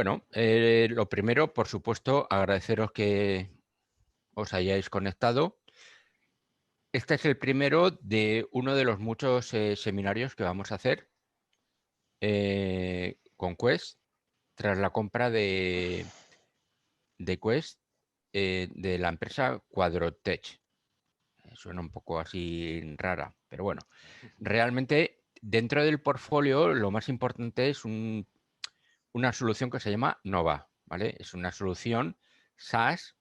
Bueno, lo primero, por supuesto, agradeceros que os hayáis conectado. Este es el primero de uno de los muchos seminarios que vamos a hacer con Quest tras la compra de Quest de la empresa Quadrotech. Suena un poco así rara, pero bueno, realmente dentro del portfolio lo más importante es una solución que se llama Nova, ¿vale? Es una solución SaaS,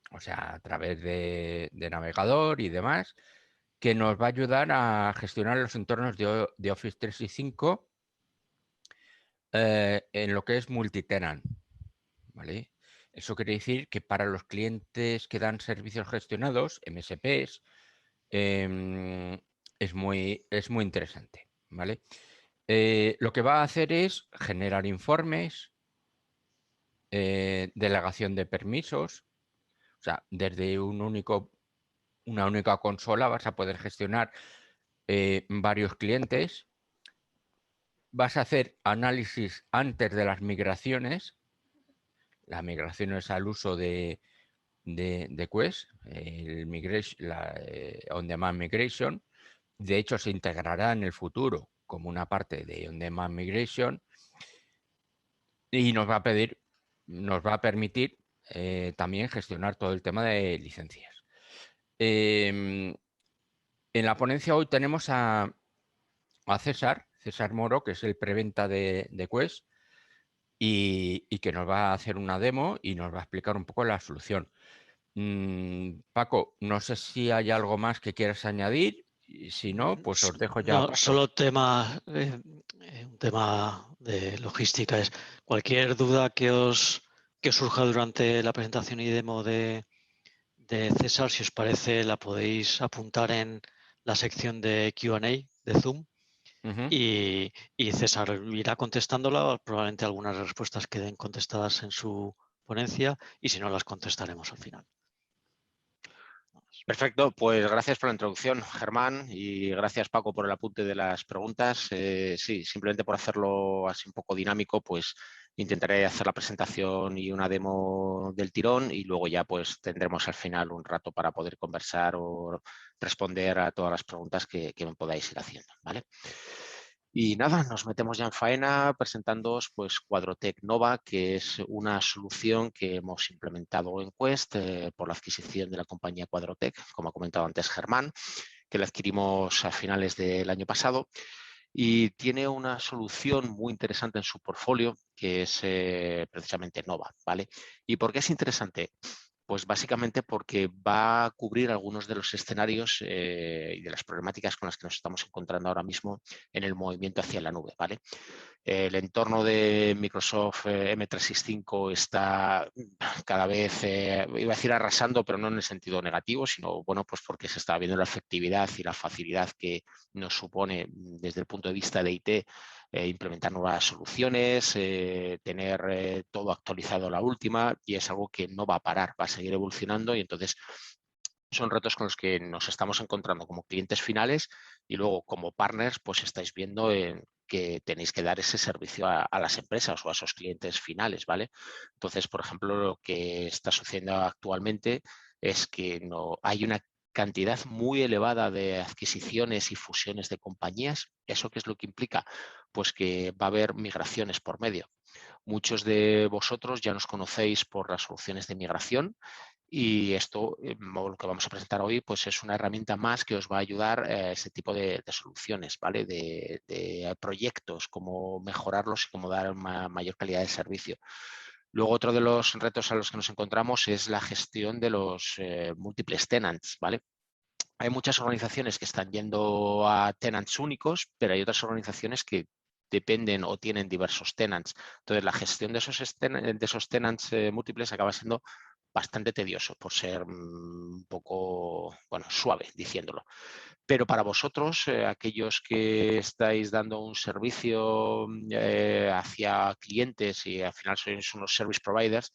o sea, a través de navegador y demás, que nos va a ayudar a gestionar los entornos de Office 365 en lo que es multitenant, ¿vale? Eso quiere decir que para los clientes que dan servicios gestionados, MSPs, es muy interesante, ¿vale? Lo que va a hacer es generar informes, delegación de permisos, o sea, desde una única consola vas a poder gestionar varios clientes. Vas a hacer análisis antes de las migraciones. Las migraciones al uso de Quest, On-Demand Migration. De hecho, se integrará en el futuro como una parte de On-Demand Migration y nos va a permitir también gestionar todo el tema de licencias. En la ponencia hoy tenemos a César Moro, que es el preventa de Quest y que nos va a hacer una demo y nos va a explicar un poco la solución. Paco, no sé si hay algo más que quieras añadir. Y si no, pues os dejo ya No, paso. solo un tema de logística es cualquier duda que os surja durante la presentación y demo de César, si os parece, la podéis apuntar en la sección de Q&A de Zoom Ujú. y César irá contestándola. Probablemente algunas respuestas queden contestadas en su ponencia y si no, las contestaremos al final. Perfecto, pues gracias por la introducción, Germán, y gracias, Paco, por el apunte de las preguntas. Sí, simplemente por hacerlo así un poco dinámico, pues intentaré hacer la presentación y una demo del tirón y luego ya pues tendremos al final un rato para poder conversar o responder a todas las preguntas que me podáis ir haciendo, ¿vale? Y nada, nos metemos ya en faena presentándoos pues Quadrotech Nova, que es una solución que hemos implementado en Quest por la adquisición de la compañía Quadrotech, como ha comentado antes Germán, que la adquirimos a finales del año pasado y tiene una solución muy interesante en su portfolio que es precisamente Nova, ¿vale? ¿Y por qué es interesante? Pues básicamente porque va a cubrir algunos de los escenarios y de las problemáticas con las que nos estamos encontrando ahora mismo en el movimiento hacia la nube, ¿vale? El entorno de Microsoft M365 está cada vez, iba a decir arrasando, pero no en el sentido negativo, sino bueno, pues porque se está viendo la efectividad y la facilidad que nos supone desde el punto de vista de IT implementar nuevas soluciones, tener todo actualizado a la última y es algo que no va a parar, va a seguir evolucionando y entonces son retos con los que nos estamos encontrando como clientes finales y luego como partners pues estáis viendo que tenéis que dar ese servicio a las empresas o a esos clientes finales, ¿vale? Entonces, por ejemplo, lo que está sucediendo actualmente es que no hay una cantidad muy elevada de adquisiciones y fusiones de compañías. ¿Eso qué es lo que implica? Pues que va a haber migraciones por medio. Muchos de vosotros ya nos conocéis por las soluciones de migración y esto, lo que vamos a presentar hoy, pues es una herramienta más que os va a ayudar a ese tipo de soluciones, ¿vale? De proyectos, cómo mejorarlos y cómo dar una mayor calidad de servicio. Luego, otro de los retos a los que nos encontramos es la gestión de los múltiples tenants, ¿vale? Hay muchas organizaciones que están yendo a tenants únicos, pero hay otras organizaciones que dependen o tienen diversos tenants. Entonces, la gestión de esos tenants múltiples acaba siendo bastante tedioso por ser un poco, bueno, suave diciéndolo. Pero para vosotros, aquellos que estáis dando un servicio hacia clientes y al final sois unos service providers,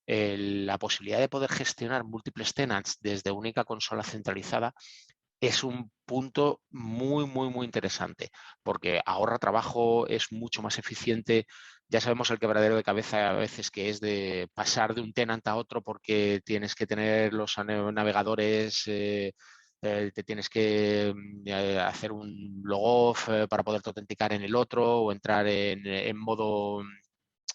la posibilidad de poder gestionar múltiples tenants desde única consola centralizada es un punto muy, muy, muy interesante porque ahorra trabajo, es mucho más eficiente Ya sabemos el quebradero de cabeza a veces que es de pasar de un tenant a otro porque tienes que tener los navegadores, te tienes que hacer un logoff para poderte autenticar en el otro o entrar en modo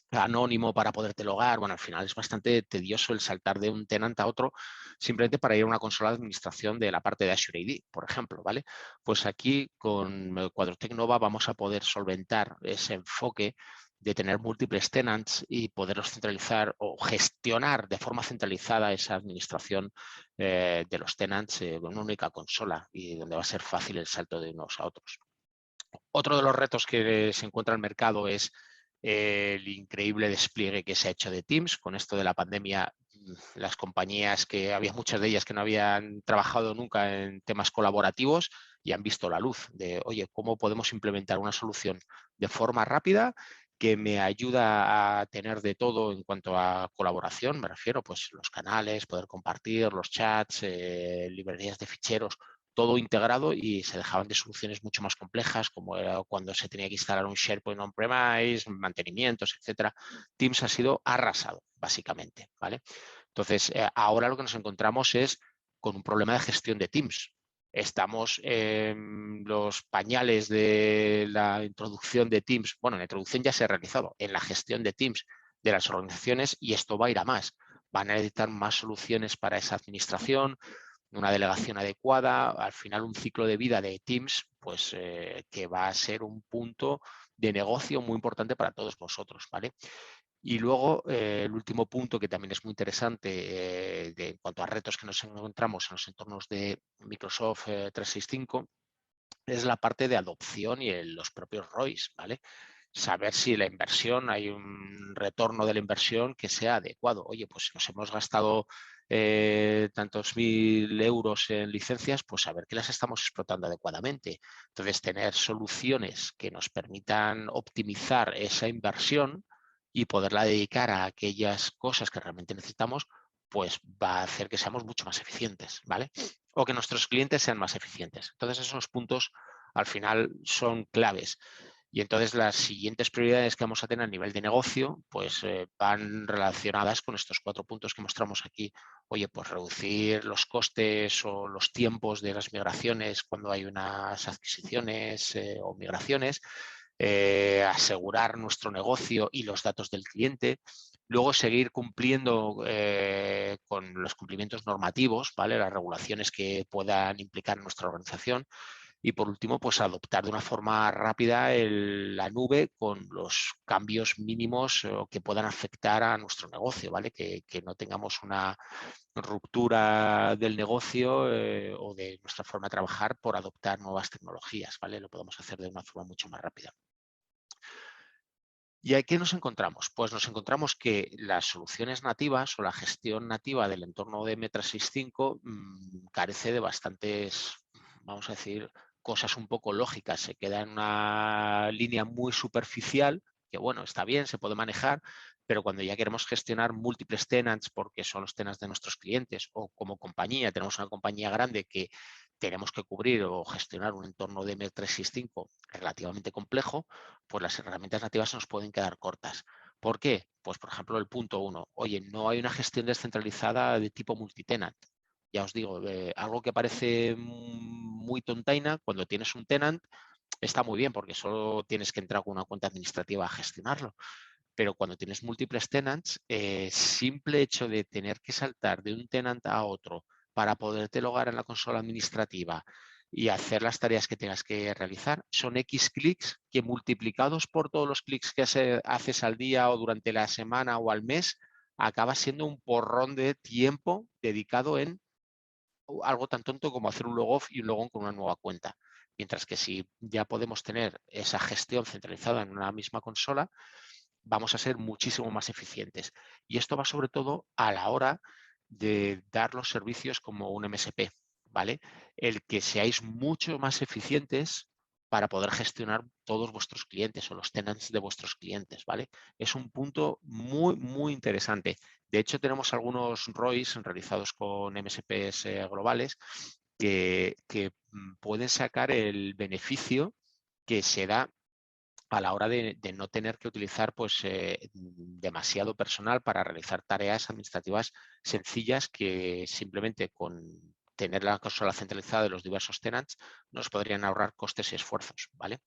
anónimo para poderte logar. Bueno, al final es bastante tedioso el saltar de un tenant a otro simplemente para ir a una consola de administración de la parte de Azure AD, por ejemplo, ¿vale? Pues aquí con Quadrotec Nova vamos a poder solventar ese enfoque de tener múltiples tenants y poderlos centralizar o gestionar de forma centralizada esa administración de los tenants en una única consola y donde va a ser fácil el salto de unos a otros. Otro de los retos que se encuentra en el mercado es el increíble despliegue que se ha hecho de Teams. Con esto de la pandemia, las compañías que había muchas de ellas que no habían trabajado nunca en temas colaborativos y han visto la luz de, oye, ¿cómo podemos implementar una solución de forma rápida que me ayuda a tener de todo en cuanto a colaboración? Me refiero pues los canales, poder compartir, los chats, librerías de ficheros, todo integrado, y se dejaban de soluciones mucho más complejas, como era cuando se tenía que instalar un SharePoint on-premise, mantenimientos, etcétera. Teams ha sido arrasado, básicamente, ¿vale? Entonces, ahora lo que nos encontramos es con un problema de gestión de Teams. Estamos en los pañales de la introducción de Teams. Bueno, la introducción ya se ha realizado en la gestión de Teams de las organizaciones y esto va a ir a más. Van a necesitar más soluciones para esa administración, una delegación adecuada, al final un ciclo de vida de Teams, pues que va a ser un punto de negocio muy importante para todos vosotros, ¿vale? Y luego el último punto que también es muy interesante en cuanto a retos que nos encontramos en los entornos de Microsoft 365 es la parte de adopción y los propios ROIs, ¿vale? Saber si la inversión, hay un retorno de la inversión que sea adecuado. Oye, pues nos hemos gastado tantos 1.000 euros en licencias, pues saber que las estamos explotando adecuadamente. Entonces, tener soluciones que nos permitan optimizar esa inversión y poderla dedicar a aquellas cosas que realmente necesitamos, pues va a hacer que seamos mucho más eficientes, ¿vale? O que nuestros clientes sean más eficientes. Entonces, esos puntos al final son claves. Y entonces las siguientes prioridades que vamos a tener a nivel de negocio pues van relacionadas con estos 4 puntos que mostramos aquí. Oye, pues reducir los costes o los tiempos de las migraciones cuando hay unas adquisiciones o migraciones, asegurar nuestro negocio y los datos del cliente. Luego seguir cumpliendo con los cumplimientos normativos, ¿vale? Las regulaciones que puedan implicar en nuestra organización. Y por último, pues adoptar de una forma rápida la nube con los cambios mínimos que puedan afectar a nuestro negocio, ¿vale? Que no tengamos una ruptura del negocio o de nuestra forma de trabajar por adoptar nuevas tecnologías, ¿vale? Lo podemos hacer de una forma mucho más rápida. ¿Y aquí nos encontramos? Pues nos encontramos que las soluciones nativas o la gestión nativa del entorno de M365 carece de bastantes, vamos a decir, cosas un poco lógicas. Se queda en una línea muy superficial, que bueno, está bien, se puede manejar, pero cuando ya queremos gestionar múltiples tenants porque son los tenants de nuestros clientes o como compañía, tenemos una compañía grande que tenemos que cubrir o gestionar un entorno de M365 relativamente complejo, pues las herramientas nativas nos pueden quedar cortas. ¿Por qué? Pues por ejemplo el punto 1, oye, no hay una gestión descentralizada de tipo multitenant. Ya os digo, algo que parece muy tontaina, cuando tienes un tenant está muy bien porque solo tienes que entrar con una cuenta administrativa a gestionarlo. Pero cuando tienes múltiples tenants, simple hecho de tener que saltar de un tenant a otro para poderte logar en la consola administrativa y hacer las tareas que tengas que realizar, son X clics que multiplicados por todos los clics que haces al día o durante la semana o al mes, acaba siendo un porrón de tiempo dedicado en algo tan tonto como hacer un logoff y un logón con una nueva cuenta. Mientras que si ya podemos tener esa gestión centralizada en una misma consola, vamos a ser muchísimo más eficientes. Y esto va sobre todo a la hora de dar los servicios como un MSP, ¿vale? El que seáis mucho más eficientes para poder gestionar todos vuestros clientes o los tenants de vuestros clientes, ¿vale? Es un punto muy, muy interesante. De hecho, tenemos algunos ROIs realizados con MSPs globales que pueden sacar el beneficio que se da a la hora de no tener que utilizar pues, demasiado personal para realizar tareas administrativas sencillas que simplemente con tener la consola centralizada de los diversos tenants nos podrían ahorrar costes y esfuerzos, ¿vale?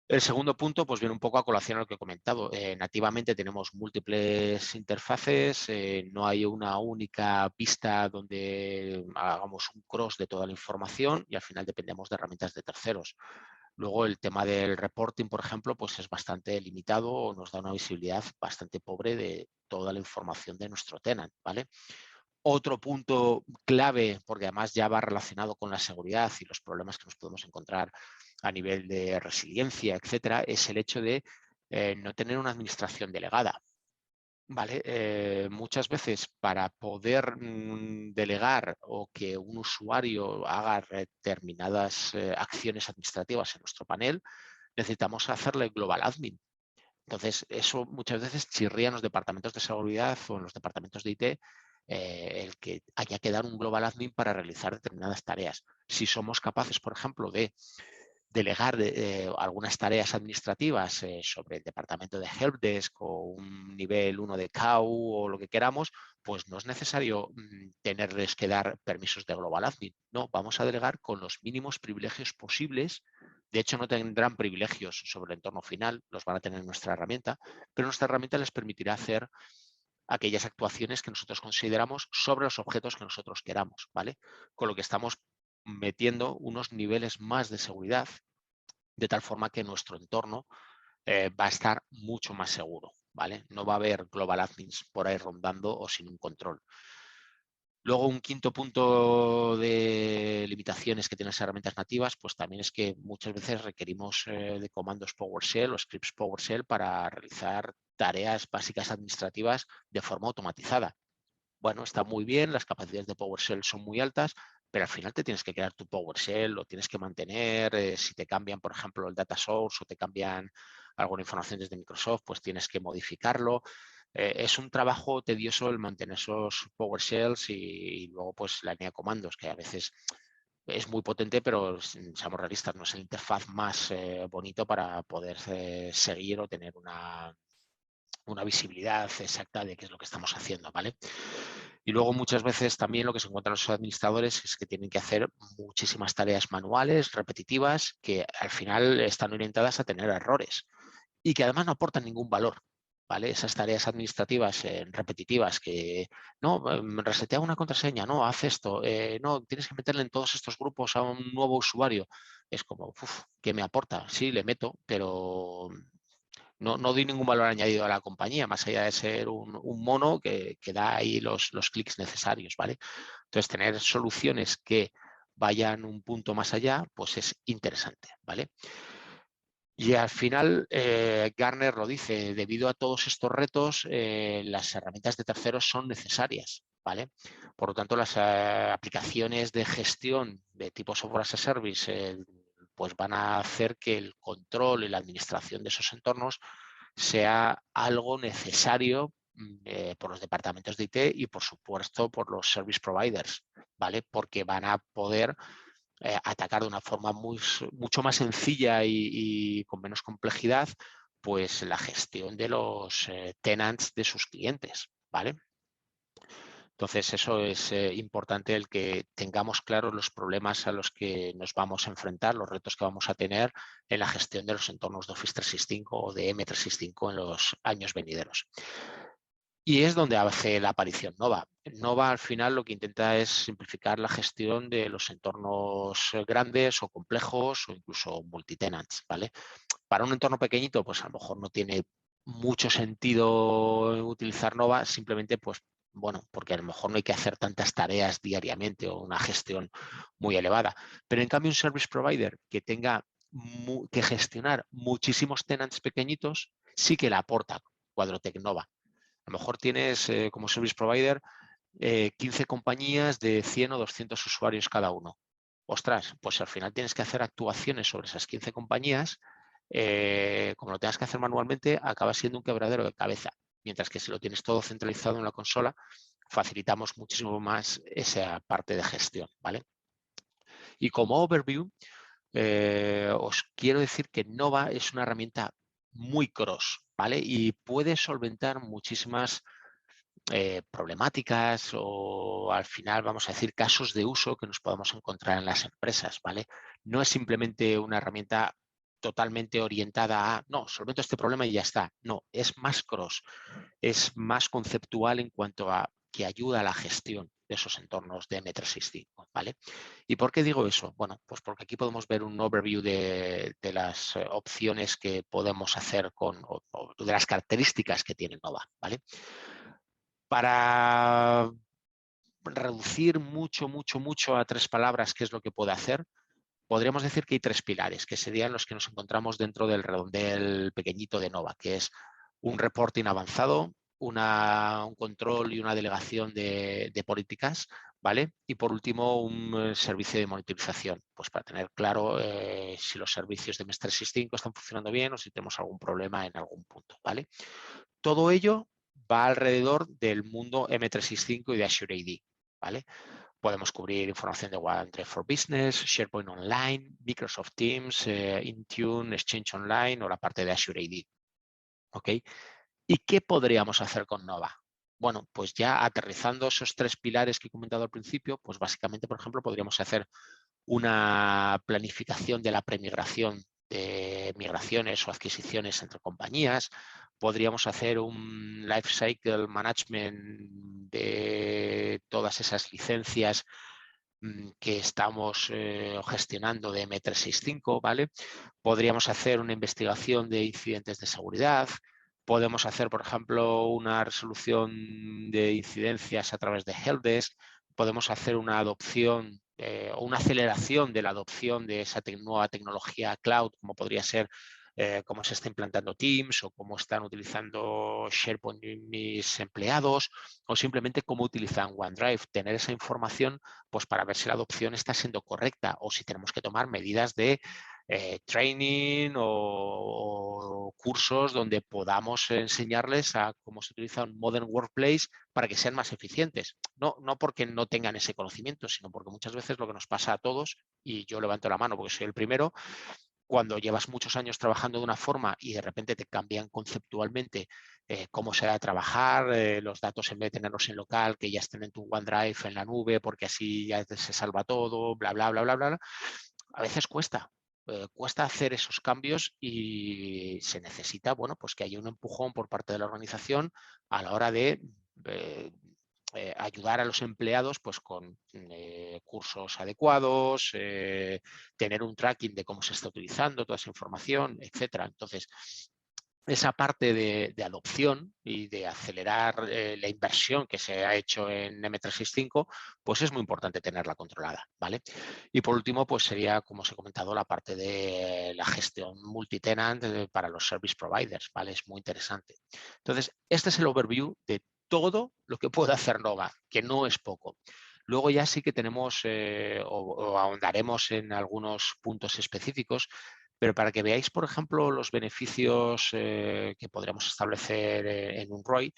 El segundo punto pues viene un poco a colación a lo que he comentado. Nativamente tenemos múltiples interfaces, no hay una única pista donde hagamos un cross de toda la información y al final dependemos de herramientas de terceros. Luego el tema del reporting, por ejemplo, pues es bastante limitado o nos da una visibilidad bastante pobre de toda la información de nuestro tenant, ¿vale? Otro punto clave, porque además ya va relacionado con la seguridad y los problemas que nos podemos encontrar a nivel de resiliencia, etcétera, es el hecho de no tener una administración delegada. ¿Vale? Muchas veces para poder delegar o que un usuario haga determinadas acciones administrativas en nuestro panel, necesitamos hacerle global admin. Entonces, eso muchas veces chirría en los departamentos de seguridad o en los departamentos de IT el que haya que dar un global admin para realizar determinadas tareas. Si somos capaces, por ejemplo, de delegar algunas tareas administrativas sobre el departamento de helpdesk o un nivel 1 de CAU o lo que queramos, pues no es necesario tenerles que dar permisos de global admin. No, vamos a delegar con los mínimos privilegios posibles. De hecho, no tendrán privilegios sobre el entorno final, los van a tener en nuestra herramienta, pero nuestra herramienta les permitirá hacer aquellas actuaciones que nosotros consideramos sobre los objetos que nosotros queramos, ¿vale? Con lo que estamos metiendo unos niveles más de seguridad, de tal forma que nuestro entorno va a estar mucho más seguro, ¿vale? No va a haber global admins por ahí rondando o sin un control. Luego, un quinto punto de limitaciones que tienen las herramientas nativas, pues también es que muchas veces requerimos de comandos PowerShell o scripts PowerShell para realizar tareas básicas administrativas de forma automatizada. Bueno, está muy bien, las capacidades de PowerShell son muy altas, pero al final te tienes que crear tu PowerShell, lo tienes que mantener, si te cambian, por ejemplo, el data source o te cambian alguna información desde Microsoft, pues tienes que modificarlo. Es un trabajo tedioso el mantener esos PowerShells y luego pues la línea de comandos, que a veces es muy potente, pero seamos realistas, no es el interfaz más bonito para poder seguir o tener una visibilidad exacta de qué es lo que estamos haciendo, ¿vale? Y luego muchas veces también lo que se encuentran los administradores es que tienen que hacer muchísimas tareas manuales, repetitivas, que al final están orientadas a tener errores y que además no aportan ningún valor. ¿Vale? Esas tareas administrativas repetitivas que, no, resetea una contraseña, no, haz esto, no, tienes que meterle en todos estos grupos a un nuevo usuario. Es como, ¿qué me aporta? Sí, le meto, pero no doy ningún valor añadido a la compañía, más allá de ser un mono que da ahí los clics necesarios, ¿vale? Entonces, tener soluciones que vayan un punto más allá, pues es interesante, ¿vale? Y al final, Gartner lo dice, debido a todos estos retos, las herramientas de terceros son necesarias, ¿vale? Por lo tanto, las aplicaciones de gestión de tipo software as a service pues van a hacer que el control y la administración de esos entornos sea algo necesario por los departamentos de IT y, por supuesto, por los service providers, ¿vale? Porque van a poder atacar de una forma mucho más sencilla y con menos complejidad, pues la gestión de los tenants de sus clientes, ¿vale? Entonces, eso es importante, el que tengamos claros los problemas a los que nos vamos a enfrentar, los retos que vamos a tener en la gestión de los entornos de Office 365 o de M365 en los años venideros. Y es donde hace la aparición Nova. Nova al final lo que intenta es simplificar la gestión de los entornos grandes o complejos o incluso multitenants, ¿vale? Para un entorno pequeñito, pues a lo mejor no tiene mucho sentido utilizar Nova, simplemente pues bueno, porque a lo mejor no hay que hacer tantas tareas diariamente o una gestión muy elevada. Pero en cambio un service provider que tenga que gestionar muchísimos tenants pequeñitos, sí que le aporta Quadrotec Nova. A lo mejor tienes como service provider 15 compañías de 100 o 200 usuarios cada uno. Ostras, pues al final tienes que hacer actuaciones sobre esas 15 compañías. Como lo tengas que hacer manualmente, acaba siendo un quebradero de cabeza. Mientras que si lo tienes todo centralizado en la consola, facilitamos muchísimo más esa parte de gestión, ¿vale? Y como overview, os quiero decir que Nova es una herramienta muy cross, ¿vale? Y puede solventar muchísimas problemáticas o al final, vamos a decir, casos de uso que nos podamos encontrar en las empresas, ¿vale? No es simplemente una herramienta totalmente orientada a, no, solvento este problema y ya está. No, es más cross, es más conceptual en cuanto a que ayuda a la gestión de esos entornos de M365, ¿vale? ¿Y por qué digo eso? Bueno, pues porque aquí podemos ver un overview de las opciones que podemos hacer o de las características que tiene Nova, ¿vale? Para reducir mucho a 3 palabras qué es lo que puede hacer, podríamos decir que hay 3 pilares, que serían los que nos encontramos dentro del redondel pequeñito de Nova, que es un reporting avanzado, un control y una delegación de políticas, ¿vale? Y por último, un servicio de monitorización, pues para tener claro si los servicios de M365 están funcionando bien o si tenemos algún problema en algún punto, ¿vale? Todo ello va alrededor del mundo M365 y de Azure AD, ¿vale? Podemos cubrir información de OneDrive for Business, SharePoint Online, Microsoft Teams, Intune, Exchange Online o la parte de Azure AD. ¿Ok? ¿Y qué podríamos hacer con Nova? Bueno, pues ya aterrizando esos 3 pilares que he comentado al principio, pues básicamente, por ejemplo, podríamos hacer una planificación de la premigración de migraciones o adquisiciones entre compañías. Podríamos hacer un life cycle management de todas esas licencias que estamos gestionando de M365, ¿vale? Podríamos hacer una investigación de incidentes de seguridad. Podemos hacer, por ejemplo, una resolución de incidencias a través de Helpdesk. Podemos hacer una adopción o una aceleración de la adopción de esa nueva tecnología cloud, como podría ser cómo se está implantando Teams o cómo están utilizando SharePoint mis empleados o simplemente cómo utilizan OneDrive. Tener esa información pues para ver si la adopción está siendo correcta o si tenemos que tomar medidas de training o cursos donde podamos enseñarles a cómo se utiliza un Modern Workplace para que sean más eficientes. No porque no tengan ese conocimiento, sino porque muchas veces lo que nos pasa a todos, y yo levanto la mano porque soy el primero, cuando llevas muchos años trabajando de una forma y de repente te cambian conceptualmente cómo se va a trabajar, los datos en vez de tenerlos en local, que ya estén en tu OneDrive, en la nube, porque así ya se salva todo, bla, bla, bla, bla, bla. A veces cuesta. Cuesta hacer esos cambios y se necesita, bueno, pues que haya un empujón por parte de la organización a la hora de ayudar a los empleados pues con cursos adecuados, tener un tracking de cómo se está utilizando toda esa información, etcétera. Entonces, esa parte de adopción y de acelerar la inversión que se ha hecho en M365, pues es muy importante tenerla controlada, ¿vale? Y por último, pues sería, como os he comentado, la parte de la gestión multitenant para los service providers, ¿vale? Es muy interesante. Entonces, este es el overview de todo lo que puede hacer Nova, que no es poco. Luego ya sí que tenemos o ahondaremos en algunos puntos específicos, pero para que veáis, por ejemplo, los beneficios que podríamos establecer en un ROI,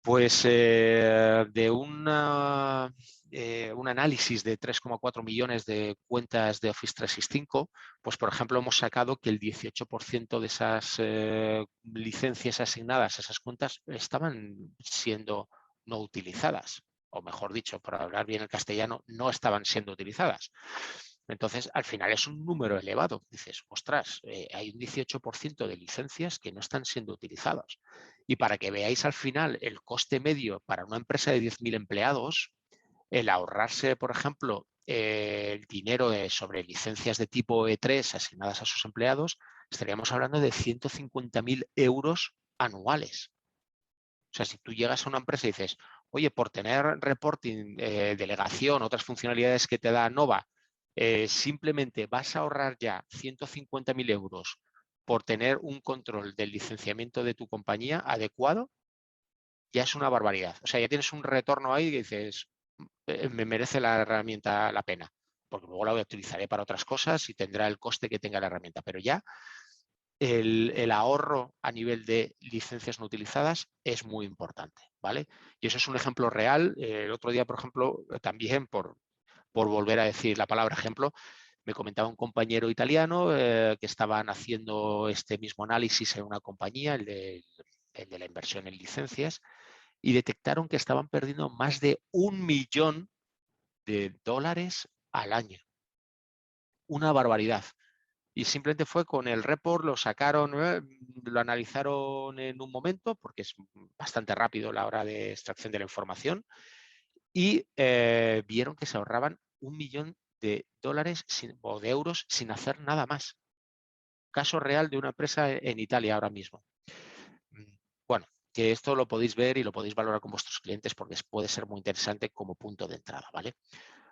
pues de un análisis de 3,4 millones de cuentas de Office 365, pues por ejemplo hemos sacado que el 18% de esas licencias asignadas a esas cuentas estaban siendo no utilizadas, o mejor dicho, para hablar bien el castellano, no estaban siendo utilizadas. Entonces, al final es un número elevado. Dices, ostras, hay un 18% de licencias que no están siendo utilizadas. Y para que veáis al final el coste medio para una empresa de 10.000 empleados, el ahorrarse, por ejemplo, el dinero sobre licencias de tipo E3 asignadas a sus empleados, estaríamos hablando de 150.000 euros anuales. O sea, si tú llegas a una empresa y dices, oye, por tener reporting, delegación, otras funcionalidades que te da Nova, simplemente vas a ahorrar ya 150.000 euros por tener un control del licenciamiento de tu compañía adecuado, ya es una barbaridad. O sea, ya tienes un retorno ahí que dices, me merece la herramienta la pena, porque luego la utilizaré para otras cosas y tendrá el coste que tenga la herramienta, pero ya el ahorro a nivel de licencias no utilizadas es muy importante, ¿vale? Y eso es un ejemplo real. El otro día, por ejemplo, también por volver a decir la palabra ejemplo, Me comentaba un compañero italiano que estaban haciendo este mismo análisis en una compañía, el de la inversión en licencias, y detectaron que estaban perdiendo más de $1 millón al año. Una barbaridad. Y simplemente fue con el report, lo sacaron, lo analizaron en un momento, porque es bastante rápido la hora de extracción de la información, y vieron que se ahorraban $1 millón o de euros sin hacer nada más. Caso real de una empresa en Italia ahora mismo. Bueno, que esto lo podéis ver y lo podéis valorar con vuestros clientes porque puede ser muy interesante como punto de entrada, ¿vale?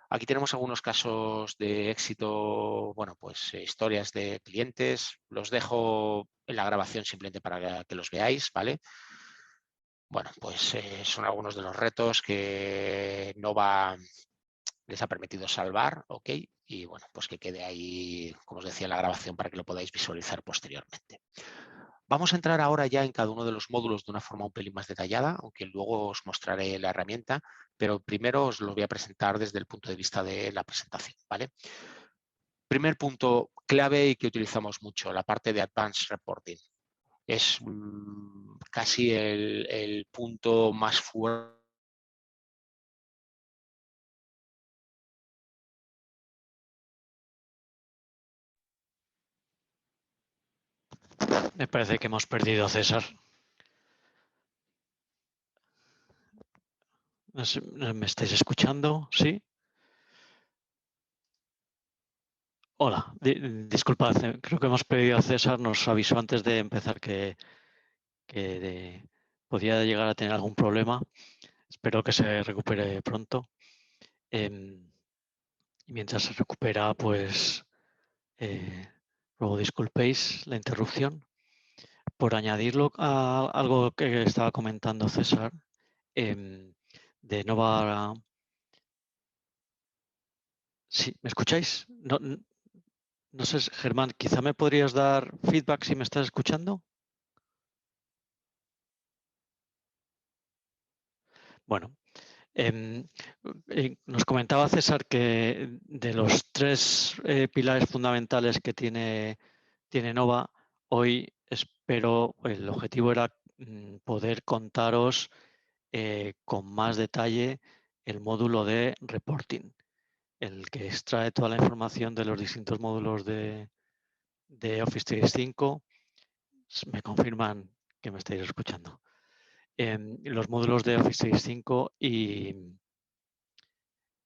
Aquí tenemos algunos casos de éxito, bueno, pues historias de clientes. Los dejo en la grabación simplemente para que los veáis, ¿vale? Bueno, pues son algunos de los retos que Nova les ha permitido salvar, ¿ok? Y bueno, pues que quede ahí, como os decía, en la grabación para que lo podáis visualizar posteriormente. Vamos a entrar ahora ya en cada uno de los módulos de una forma un pelín más detallada, aunque luego os mostraré la herramienta, pero primero os lo voy a presentar desde el punto de vista de la presentación, ¿vale? Primer punto clave y que utilizamos mucho, la parte de Advanced Reporting. Es casi el punto más fuerte. Me parece que hemos perdido a César. ¿Me estáis escuchando? ¿Sí? Hola, disculpad, creo que hemos perdido a César. Nos avisó antes de empezar que podía llegar a tener algún problema. Espero que se recupere pronto. Y mientras se recupera, pues luego disculpéis la interrupción. Por añadirlo a algo que estaba comentando César, de Nova. Sí, ¿me escucháis? No sé, Germán, quizá me podrías dar feedback si me estás escuchando. Bueno, nos comentaba César que de los 3 pilares fundamentales que tiene Nova, hoy espero, el objetivo era poder contaros con más detalle el módulo de reporting, el que extrae toda la información de los distintos módulos de Office 365. Me confirman que me estáis escuchando. Los módulos de Office 365 y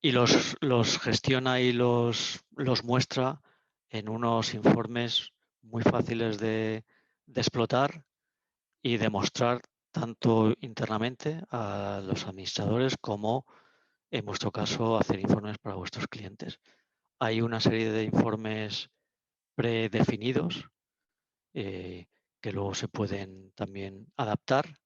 los gestiona y los muestra en unos informes muy fáciles de explotar y demostrar tanto internamente a los administradores como, en vuestro caso, hacer informes para vuestros clientes. Hay una serie de informes predefinidos que luego se pueden también adaptar.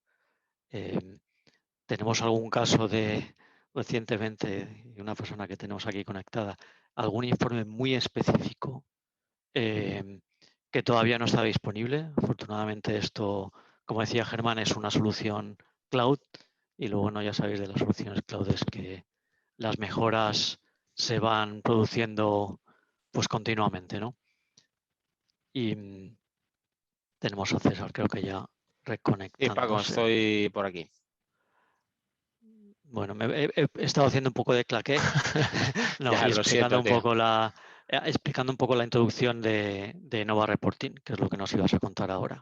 Tenemos algún caso de recientemente, una persona que tenemos aquí conectada, algún informe muy específico que todavía no está disponible. Afortunadamente esto, como decía Germán, es una solución cloud y lo bueno, ya sabéis, de las soluciones cloud es que las mejoras se van produciendo pues continuamente, ¿no? Y tenemos a César, creo que ya Sí, Paco, reconectándose. estoy por aquí. Bueno, he estado haciendo un poco de claqué no, Ya, y lo siento, tío. explicando un poco la introducción de Nova Reporting, que es lo que nos ibas a contar ahora.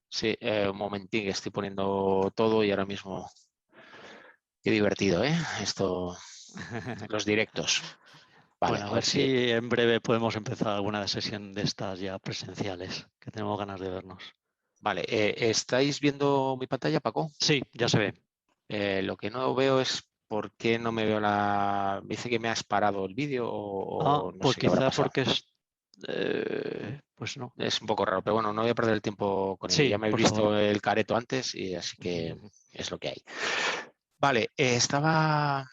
Sí, un momentín que estoy poniendo todo y ahora mismo. Qué divertido, ¿eh? Esto, los directos. Vale, Bueno, a a ver ver si. si en breve podemos empezar alguna sesión de estas ya presenciales, que tenemos ganas de vernos. Vale, ¿estáis viendo mi pantalla, Paco? Sí, ya se ve. Lo que no veo es por qué no me veo la. Me dice que me has parado el vídeo o no Pues sé qué habrá quizá pasado. porque pues no. Es un poco raro, pero bueno, no voy a perder el tiempo con ello. Sí, Ya me habéis por favor. visto el careto antes y así que es lo que hay. Vale, estaba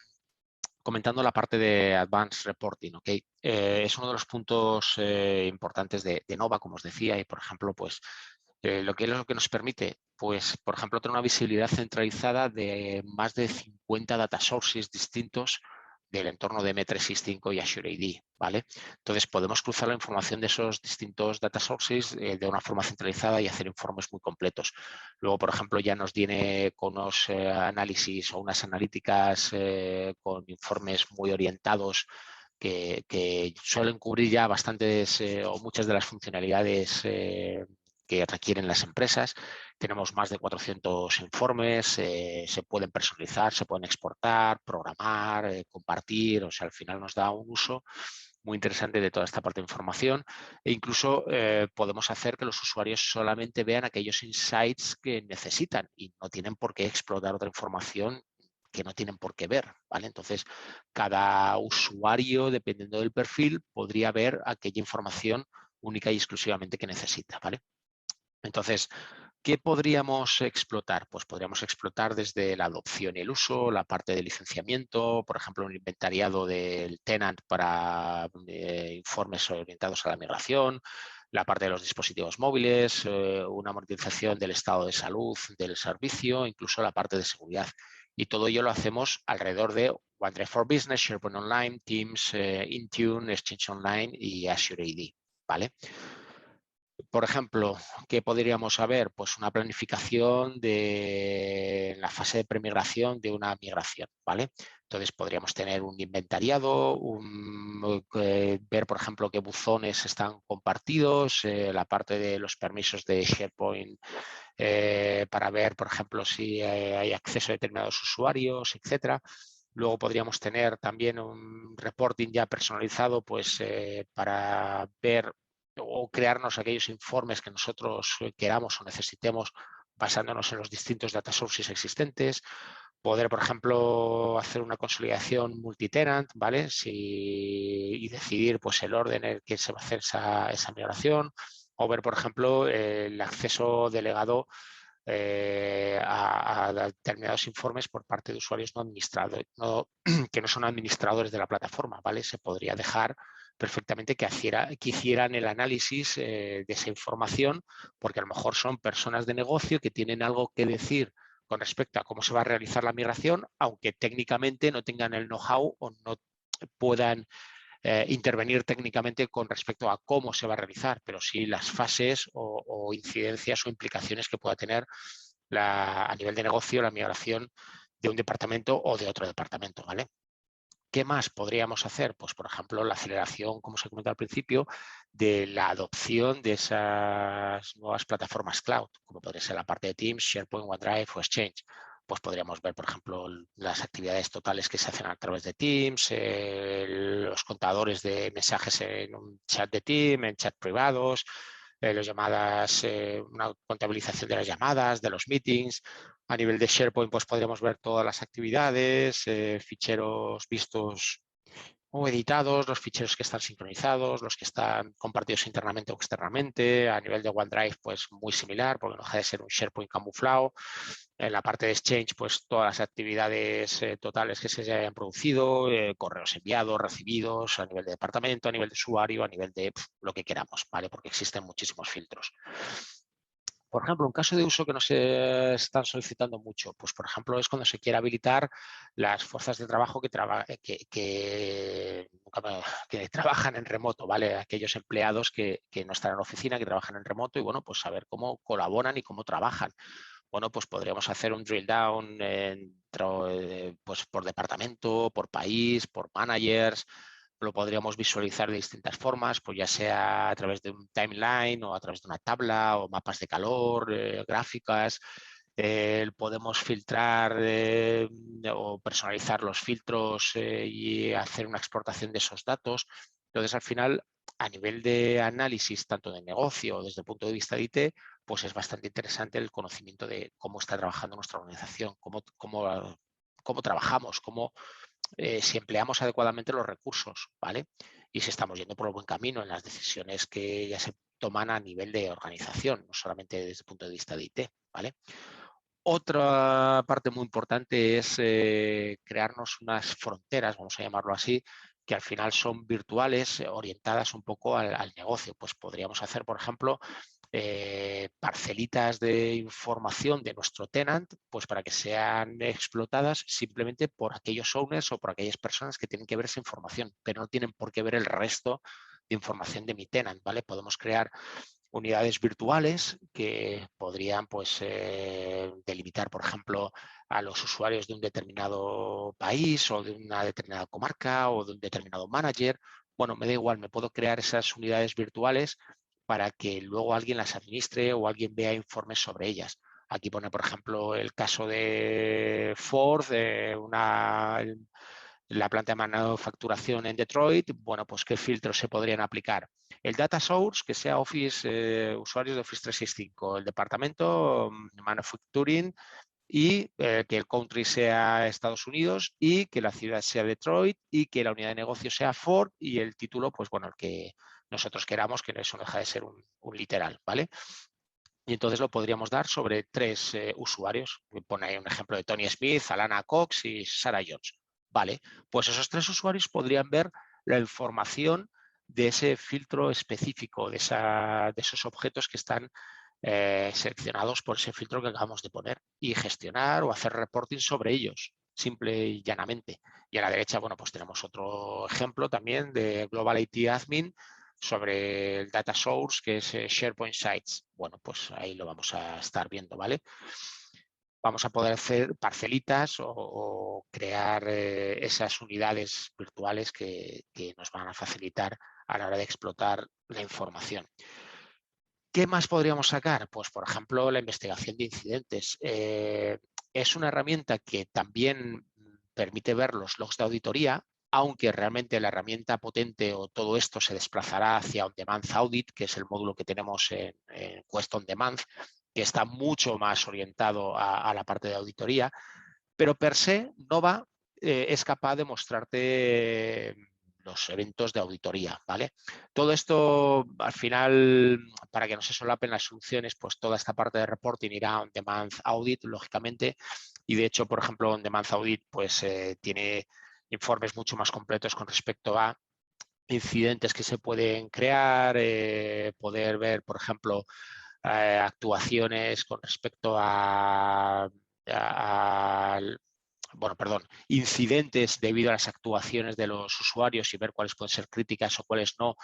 comentando la parte de Advanced Reporting, ¿ok? Es uno de los puntos importantes de Nova, como os decía, y por ejemplo, pues lo que nos permite, pues, por ejemplo, tener una visibilidad centralizada de más de 50 data sources distintos del entorno de M365 y Azure AD, ¿vale? Entonces podemos cruzar la información de esos distintos data sources de una forma centralizada y hacer informes muy completos. Luego, por ejemplo, ya nos viene con unos análisis o unas analíticas con informes muy orientados que suelen cubrir ya bastantes o muchas de las funcionalidades que requieren las empresas. Tenemos más de 400 informes, se pueden personalizar, se pueden exportar, programar, compartir, o sea, al final nos da un uso muy interesante de toda esta parte de información e incluso podemos hacer que los usuarios solamente vean aquellos insights que necesitan y no tienen por qué explotar otra información que no tienen por qué ver, ¿vale? Entonces, cada usuario, dependiendo del perfil, podría ver aquella información única y exclusivamente que necesita, ¿vale? Entonces, ¿qué podríamos explotar? Pues podríamos explotar desde la adopción y el uso, la parte de licenciamiento, por ejemplo, un inventariado del tenant para informes orientados a la migración, la parte de los dispositivos móviles, una monitorización del estado de salud del servicio, incluso la parte de seguridad. Y todo ello lo hacemos alrededor de OneDrive for Business, SharePoint Online, Teams, Intune, Exchange Online y Azure AD, ¿vale? Por ejemplo, ¿qué podríamos saber? Pues una planificación de la fase de premigración de una migración, ¿vale? Entonces podríamos tener un inventariado, ver, por ejemplo, qué buzones están compartidos, la parte de los permisos de SharePoint para ver, por ejemplo, si hay acceso a determinados usuarios, etcétera. Luego podríamos tener también un reporting ya personalizado, pues para ver o crearnos aquellos informes que nosotros queramos o necesitemos basándonos en los distintos data sources existentes. Poder, por ejemplo, hacer una consolidación multitenant, ¿vale? Y decidir pues, el orden en el que se va a hacer esa migración. O ver, por ejemplo, el acceso delegado a determinados informes por parte de usuarios no administrados, que no son administradores de la plataforma, ¿vale? Se podría dejar perfectamente que hicieran el análisis de esa información, porque a lo mejor son personas de negocio que tienen algo que decir con respecto a cómo se va a realizar la migración, aunque técnicamente no tengan el know-how o no puedan intervenir técnicamente con respecto a cómo se va a realizar, pero sí las fases o incidencias o implicaciones que pueda tener a nivel de negocio la migración de un departamento o de otro departamento, ¿vale? ¿Qué más podríamos hacer? Pues, por ejemplo, la aceleración, como se comentó al principio, de la adopción de esas nuevas plataformas cloud, como podría ser la parte de Teams, SharePoint, OneDrive o Exchange. Pues podríamos ver, por ejemplo, las actividades totales que se hacen a través de Teams, los contadores de mensajes en un chat de Teams, en chat privados, las llamadas, una contabilización de las llamadas, de los meetings. A nivel de SharePoint, pues podríamos ver todas las actividades, ficheros vistos o editados, los ficheros que están sincronizados, los que están compartidos internamente o externamente. A nivel de OneDrive, pues muy similar, porque no deja de ser un SharePoint camuflado. En la parte de Exchange, pues todas las actividades totales que se hayan producido, correos enviados, recibidos, a nivel de departamento, a nivel de usuario, a nivel de lo que queramos, ¿vale? Porque existen muchísimos filtros. Por ejemplo, un caso de uso que nos están solicitando mucho, pues por ejemplo es cuando se quiere habilitar las fuerzas de trabajo que trabajan en remoto, ¿vale? Aquellos empleados que no están en la oficina, que trabajan en remoto y bueno, pues saber cómo colaboran y cómo trabajan. Bueno, pues podríamos hacer un drill down pues por departamento, por país, por managers. Lo podríamos visualizar de distintas formas, pues ya sea a través de un timeline o a través de una tabla o mapas de calor, gráficas. Podemos filtrar o personalizar los filtros y hacer una exportación de esos datos. Entonces, al final, a nivel de análisis, tanto de negocio o desde el punto de vista de IT, pues es bastante interesante el conocimiento de cómo está trabajando nuestra organización, cómo trabajamos, si empleamos adecuadamente los recursos, ¿vale? Y si estamos yendo por el buen camino en las decisiones que ya se toman a nivel de organización, no solamente desde el punto de vista de IT, ¿vale? Otra parte muy importante es crearnos unas fronteras, vamos a llamarlo así, que al final son virtuales, orientadas un poco al negocio. Pues podríamos hacer, por ejemplo, parcelitas de información de nuestro tenant, pues para que sean explotadas simplemente por aquellos owners o por aquellas personas que tienen que ver esa información, pero no tienen por qué ver el resto de información de mi tenant, ¿vale? Podemos crear unidades virtuales que podrían pues, delimitar, por ejemplo, a los usuarios de un determinado país o de una determinada comarca o de un determinado manager. Bueno, me da igual, me puedo crear esas unidades virtuales para que luego alguien las administre o alguien vea informes sobre ellas. Aquí pone, por ejemplo, el caso de Ford, la planta de manufacturación en Detroit. Bueno, pues qué filtros se podrían aplicar. El data source, que sea Office, usuarios de Office 365, el departamento manufacturing y que el country sea Estados Unidos y que la ciudad sea Detroit y que la unidad de negocio sea Ford y el título, pues bueno, el que nosotros queramos, que eso no deja de ser un literal, ¿vale? Y entonces lo podríamos dar sobre 3 usuarios. Pone ahí un ejemplo de Tony Smith, Alana Cox y Sarah Jones. Vale, pues esos 3 usuarios podrían ver la información de ese filtro específico, de esos objetos que están seleccionados por ese filtro que acabamos de poner y gestionar o hacer reporting sobre ellos, simple y llanamente. Y a la derecha, bueno, pues tenemos otro ejemplo también de Global IT Admin sobre el data source, que es SharePoint Sites. Bueno, pues ahí lo vamos a estar viendo, ¿vale? Vamos a poder hacer parcelitas o crear esas unidades virtuales que nos van a facilitar a la hora de explotar la información. ¿Qué más podríamos sacar? Pues, por ejemplo, la investigación de incidentes. Es una herramienta que también permite ver los logs de auditoría, aunque realmente la herramienta potente o todo esto se desplazará hacia On Demand Audit, que es el módulo que tenemos en Quest On Demand, que está mucho más orientado a la parte de auditoría, pero per se Nova es capaz de mostrarte los eventos de auditoría, ¿vale? Todo esto, al final, para que no se solapen las soluciones, pues toda esta parte de reporting irá a On Demand Audit, lógicamente, y de hecho, por ejemplo, On Demand Audit pues tiene informes mucho más completos con respecto a incidentes que se pueden crear, poder ver, por ejemplo, actuaciones con respecto bueno, perdón, incidentes debido a las actuaciones de los usuarios y ver cuáles pueden ser críticas o cuáles no,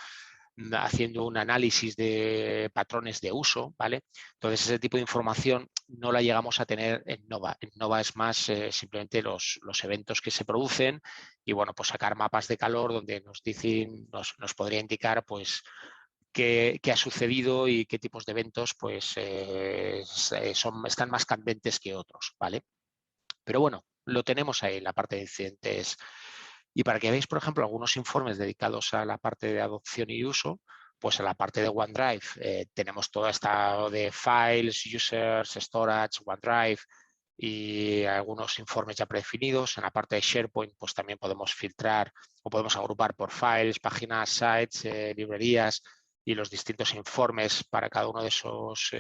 haciendo un análisis de patrones de uso, ¿vale? Entonces, ese tipo de información no la llegamos a tener en Nova. En Nova es más simplemente los eventos que se producen y, bueno, pues sacar mapas de calor donde nos dicen, nos podría indicar, pues, qué ha sucedido y qué tipos de eventos pues, están más candentes que otros, ¿vale? Pero bueno, lo tenemos ahí en la parte de incidentes. Y para que veáis, por ejemplo, algunos informes dedicados a la parte de adopción y uso, pues en la parte de OneDrive tenemos toda esta de files, users, storage, OneDrive y algunos informes ya predefinidos. En la parte de SharePoint, pues también podemos filtrar o podemos agrupar por files, páginas, sites, librerías y los distintos informes para cada uno de esos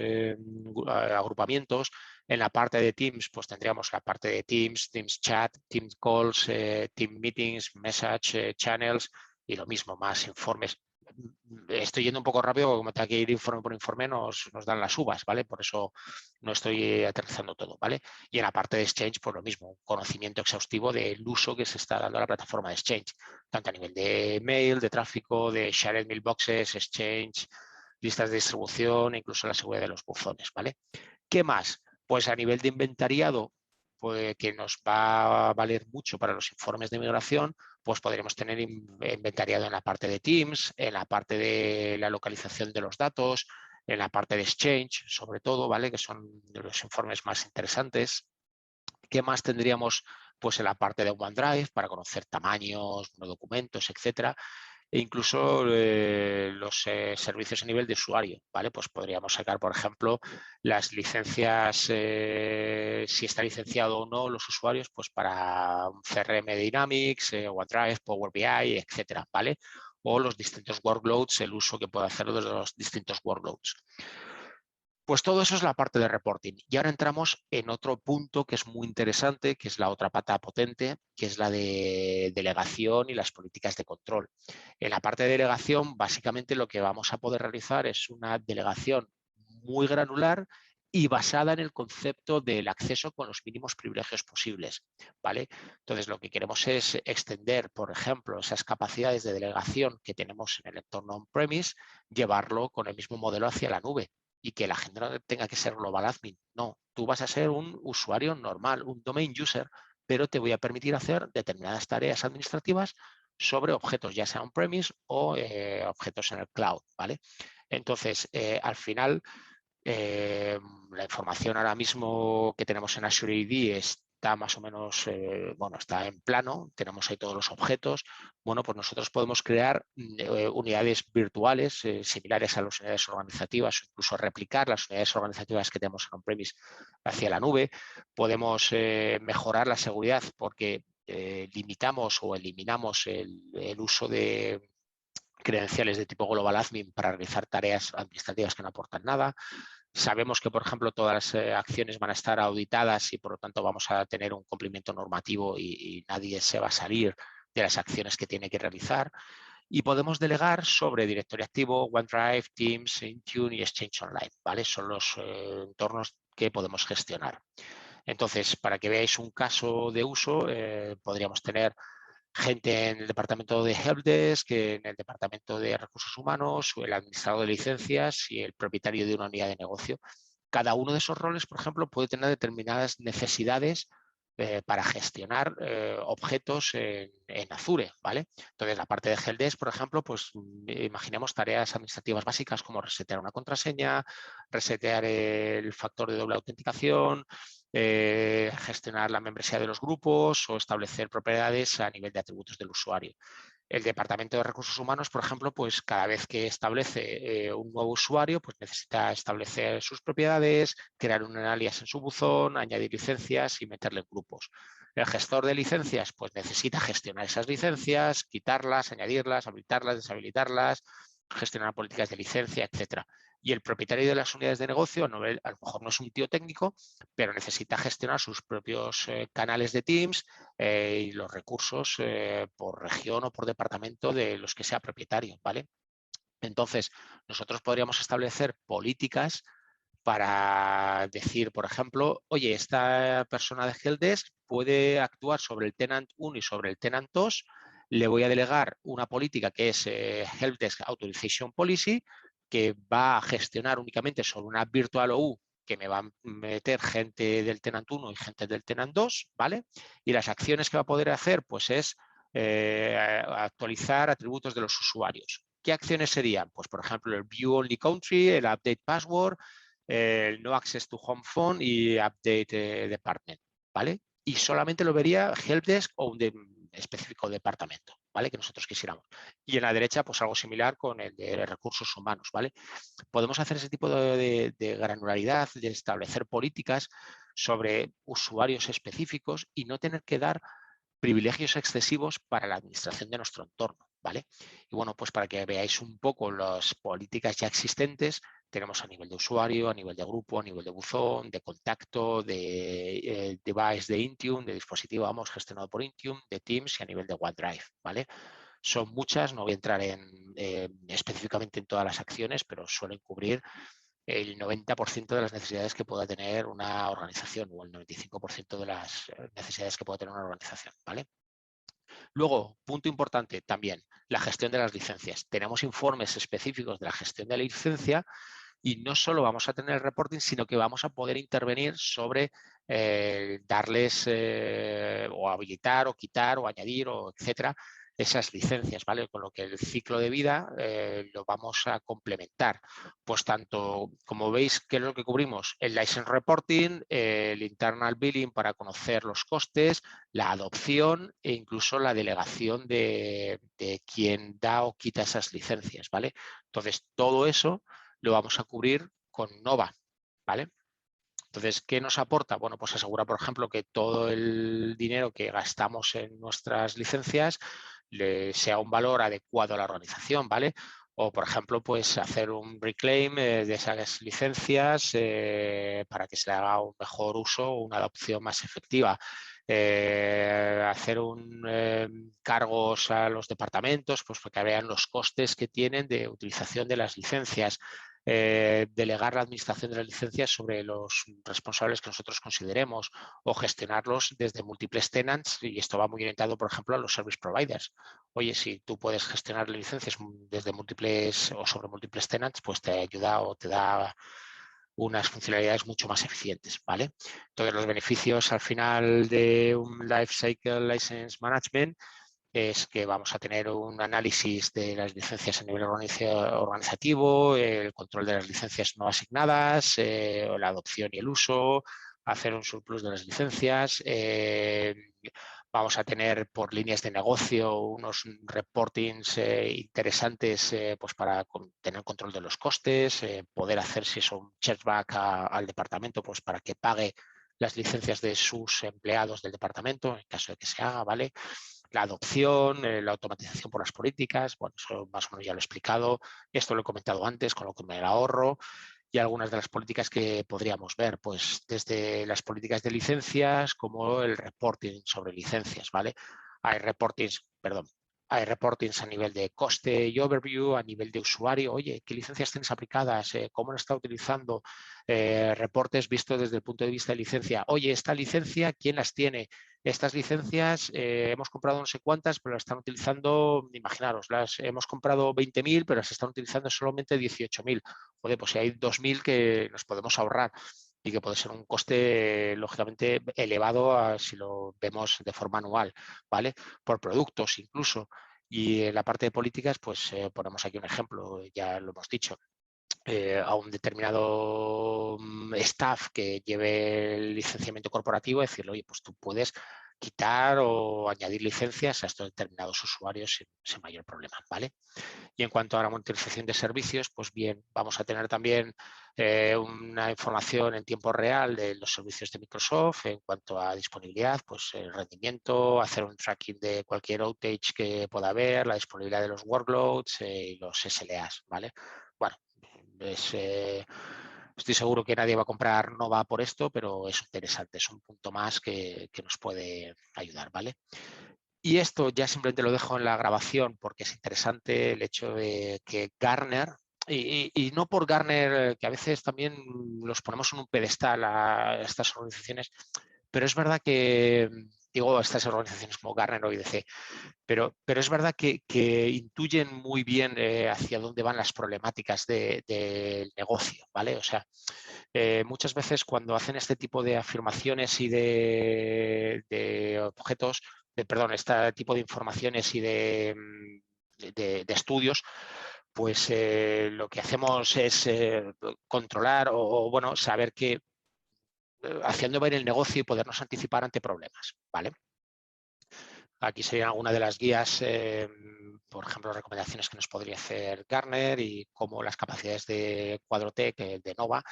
agrupamientos. En la parte de Teams, pues tendríamos la parte de Teams, Teams Chat, Teams Calls, Team Meetings, Message, Channels y lo mismo, más informes. Estoy yendo un poco rápido, porque como tengo que ir informe por informe, nos dan las uvas, ¿vale? Por eso no estoy aterrizando todo, ¿vale? Y en la parte de Exchange, pues lo mismo, un conocimiento exhaustivo del uso que se está dando a la plataforma de Exchange, tanto a nivel de mail, de tráfico, de shared mailboxes, Exchange, listas de distribución, incluso la seguridad de los buzones, ¿vale? ¿Qué más? Pues a nivel de inventariado, pues, que nos va a valer mucho para los informes de migración, pues podremos tener inventariado en la parte de Teams, en la parte de la localización de los datos, en la parte de Exchange, sobre todo, ¿vale? Que son los informes más interesantes. ¿Qué más tendríamos? Pues en la parte de OneDrive para conocer tamaños, documentos, etcétera. E incluso los servicios a nivel de usuario, ¿vale? Pues podríamos sacar, por ejemplo, las licencias, si está licenciado o no los usuarios, pues para un CRM Dynamics, OneDrive, Power BI, etcétera, ¿vale? O los distintos workloads, el uso que puede hacer de los distintos workloads. Pues todo eso es la parte de reporting. Y ahora entramos en otro punto que es muy interesante, que es la otra pata potente, que es la de delegación y las políticas de control. En la parte de delegación, básicamente lo que vamos a poder realizar es una delegación muy granular y basada en el concepto del acceso con los mínimos privilegios posibles, ¿vale? Entonces, lo que queremos es extender, por ejemplo, esas capacidades de delegación que tenemos en el entorno on-premise, llevarlo con el mismo modelo hacia la nube y que la gente no tenga que ser global admin. No, tú vas a ser un usuario normal, un domain user, pero te voy a permitir hacer determinadas tareas administrativas sobre objetos, ya sea on-premise o objetos en el cloud, ¿vale? Entonces, al final, la información ahora mismo que tenemos en Azure AD está más o menos, bueno, está en plano, tenemos ahí todos los objetos. Bueno, pues nosotros podemos crear unidades virtuales similares a las unidades organizativas o incluso replicar las unidades organizativas que tenemos en on-premise hacia la nube. Podemos mejorar la seguridad porque limitamos o eliminamos el uso de credenciales de tipo Global Admin para realizar tareas administrativas que no aportan nada. Sabemos que, por ejemplo, todas las acciones van a estar auditadas y, por lo tanto, vamos a tener un cumplimiento normativo y nadie se va a salir de las acciones que tiene que realizar. Y podemos delegar sobre directorio activo, OneDrive, Teams, Intune y Exchange Online, ¿vale? Son los entornos que podemos gestionar. Entonces, para que veáis un caso de uso, podríamos tener gente en el departamento de helpdesk, en el departamento de recursos humanos, o el administrador de licencias y el propietario de una unidad de negocio. Cada uno de esos roles, por ejemplo, puede tener determinadas necesidades para gestionar objetos en Azure, ¿vale? Entonces, la parte de helpdesk, por ejemplo, pues imaginemos tareas administrativas básicas como resetear una contraseña, resetear el factor de doble autenticación, gestionar la membresía de los grupos o establecer propiedades a nivel de atributos del usuario. El departamento de recursos humanos, por ejemplo, pues cada vez que establece un nuevo usuario, pues necesita establecer sus propiedades, crear un alias en su buzón, añadir licencias y meterle en grupos. El gestor de licencias, pues necesita gestionar esas licencias, quitarlas, añadirlas, habilitarlas, deshabilitarlas, gestionar políticas de licencia, etcétera. Y el propietario de las unidades de negocio, a lo mejor no es un tío técnico, pero necesita gestionar sus propios canales de Teams y los recursos por región o por departamento de los que sea propietario, ¿vale? Entonces, nosotros podríamos establecer políticas para decir, por ejemplo, oye, esta persona de helpdesk puede actuar sobre el tenant 1 y sobre el tenant 2, le voy a delegar una política que es Helpdesk Authorization Policy, que va a gestionar únicamente sobre una virtual OU que me va a meter gente del tenant 1 y gente del tenant 2, ¿vale? Y las acciones que va a poder hacer, pues es actualizar atributos de los usuarios. ¿Qué acciones serían? Pues, por ejemplo, el View Only Country, el Update Password, el No Access to Home Phone y Update Department, ¿vale? Y solamente lo vería Helpdesk o un específico departamento, ¿vale? Que nosotros quisiéramos. Y en la derecha, pues algo similar con el de recursos humanos, ¿vale? Podemos hacer ese tipo de granularidad, de establecer políticas sobre usuarios específicos y no tener que dar privilegios excesivos para la administración de nuestro entorno, ¿vale? Y bueno, pues para que veáis un poco las políticas ya existentes, tenemos a nivel de usuario, a nivel de grupo, a nivel de buzón, de contacto, de device de Intune, de dispositivo, vamos, gestionado por Intune, de Teams y a nivel de OneDrive, ¿vale? Son muchas, no voy a entrar específicamente en todas las acciones, pero suelen cubrir el 90% de las necesidades que pueda tener una organización o el 95% de las necesidades que pueda tener una organización, ¿vale? Luego, punto importante también, la gestión de las licencias. Tenemos informes específicos de la gestión de la licencia y no solo vamos a tener el reporting, sino que vamos a poder intervenir sobre darles o habilitar o quitar o añadir o etcétera esas licencias, ¿vale? Con lo que el ciclo de vida lo vamos a complementar. Pues tanto, como veis, ¿qué es lo que cubrimos? El license reporting, el internal billing para conocer los costes, la adopción e incluso la delegación de quien da o quita esas licencias, ¿vale? Entonces, todo eso lo vamos a cubrir con Nova, ¿vale? Entonces, ¿qué nos aporta? Bueno, pues asegura, por ejemplo, que todo el dinero que gastamos en nuestras licencias sea un valor adecuado a la organización, ¿vale? O, por ejemplo, pues hacer un reclaim de esas licencias para que se le haga un mejor uso o una adopción más efectiva. hacer cargos a los departamentos, pues para que vean los costes que tienen de utilización de las licencias. Delegar la administración de las licencias sobre los responsables que nosotros consideremos o gestionarlos desde múltiples tenants, y esto va muy orientado, por ejemplo, a los service providers. Oye, si tú puedes gestionar licencias desde múltiples o sobre múltiples tenants, pues te ayuda o te da unas funcionalidades mucho más eficientes, ¿vale? Entonces, los beneficios al final de un Lifecycle License Management es que vamos a tener un análisis de las licencias a nivel organizativo, el control de las licencias no asignadas, la adopción y el uso, hacer un surplus de las licencias. Vamos a tener por líneas de negocio unos reportings interesantes pues para tener control de los costes, poder hacer, si es un chargeback al departamento, pues para que pague las licencias de sus empleados del departamento, en caso de que se haga, ¿vale? La adopción, la automatización por las políticas, bueno, eso más o menos ya lo he explicado. Esto lo he comentado antes, con lo que me ahorro. Y algunas de las políticas que podríamos ver, pues desde las políticas de licencias como el reporting sobre licencias, ¿vale? Hay reportings a nivel de coste y overview, a nivel de usuario. Oye, ¿qué licencias tienes aplicadas? ¿Cómo lo está utilizando? Reportes vistos desde el punto de vista de licencia. Oye, esta licencia, ¿quién las tiene? Estas licencias hemos comprado no sé cuántas, pero las están utilizando, imaginaros, las hemos comprado 20.000, pero las están utilizando solamente 18.000. Joder, pues si hay 2.000 que nos podemos ahorrar y que puede ser un coste lógicamente elevado si lo vemos de forma anual, ¿vale? Por productos incluso. Y en la parte de políticas, pues ponemos aquí un ejemplo, ya lo hemos dicho. A un determinado staff que lleve el licenciamiento corporativo, decirle, oye, pues tú puedes quitar o añadir licencias a estos determinados usuarios sin mayor problema, ¿vale? Y en cuanto a la monitorización de servicios, pues bien, vamos a tener también una información en tiempo real de los servicios de Microsoft en cuanto a disponibilidad, pues el rendimiento, hacer un tracking de cualquier outage que pueda haber, la disponibilidad de los workloads y los SLAs, ¿vale? Bueno, estoy seguro que nadie va a comprar Nova por esto, pero es interesante, es un punto más que nos puede ayudar, ¿vale? Y esto ya simplemente lo dejo en la grabación porque es interesante el hecho de que Gartner, y no por Gartner, que a veces también los ponemos en un pedestal a estas organizaciones, pero es verdad que, digo, estas organizaciones como Gartner o IDC, pero es verdad que intuyen muy bien hacia dónde van las problemáticas del negocio, ¿vale? O sea, muchas veces cuando hacen este tipo de afirmaciones y de objetos, este tipo de informaciones y de estudios, pues lo que hacemos es controlar o bueno, saber que haciendo ver el negocio y podernos anticipar ante problemas, ¿vale? Aquí serían algunas de las guías, por ejemplo, recomendaciones que nos podría hacer Gartner y cómo las capacidades de Quadrotec, de Nova,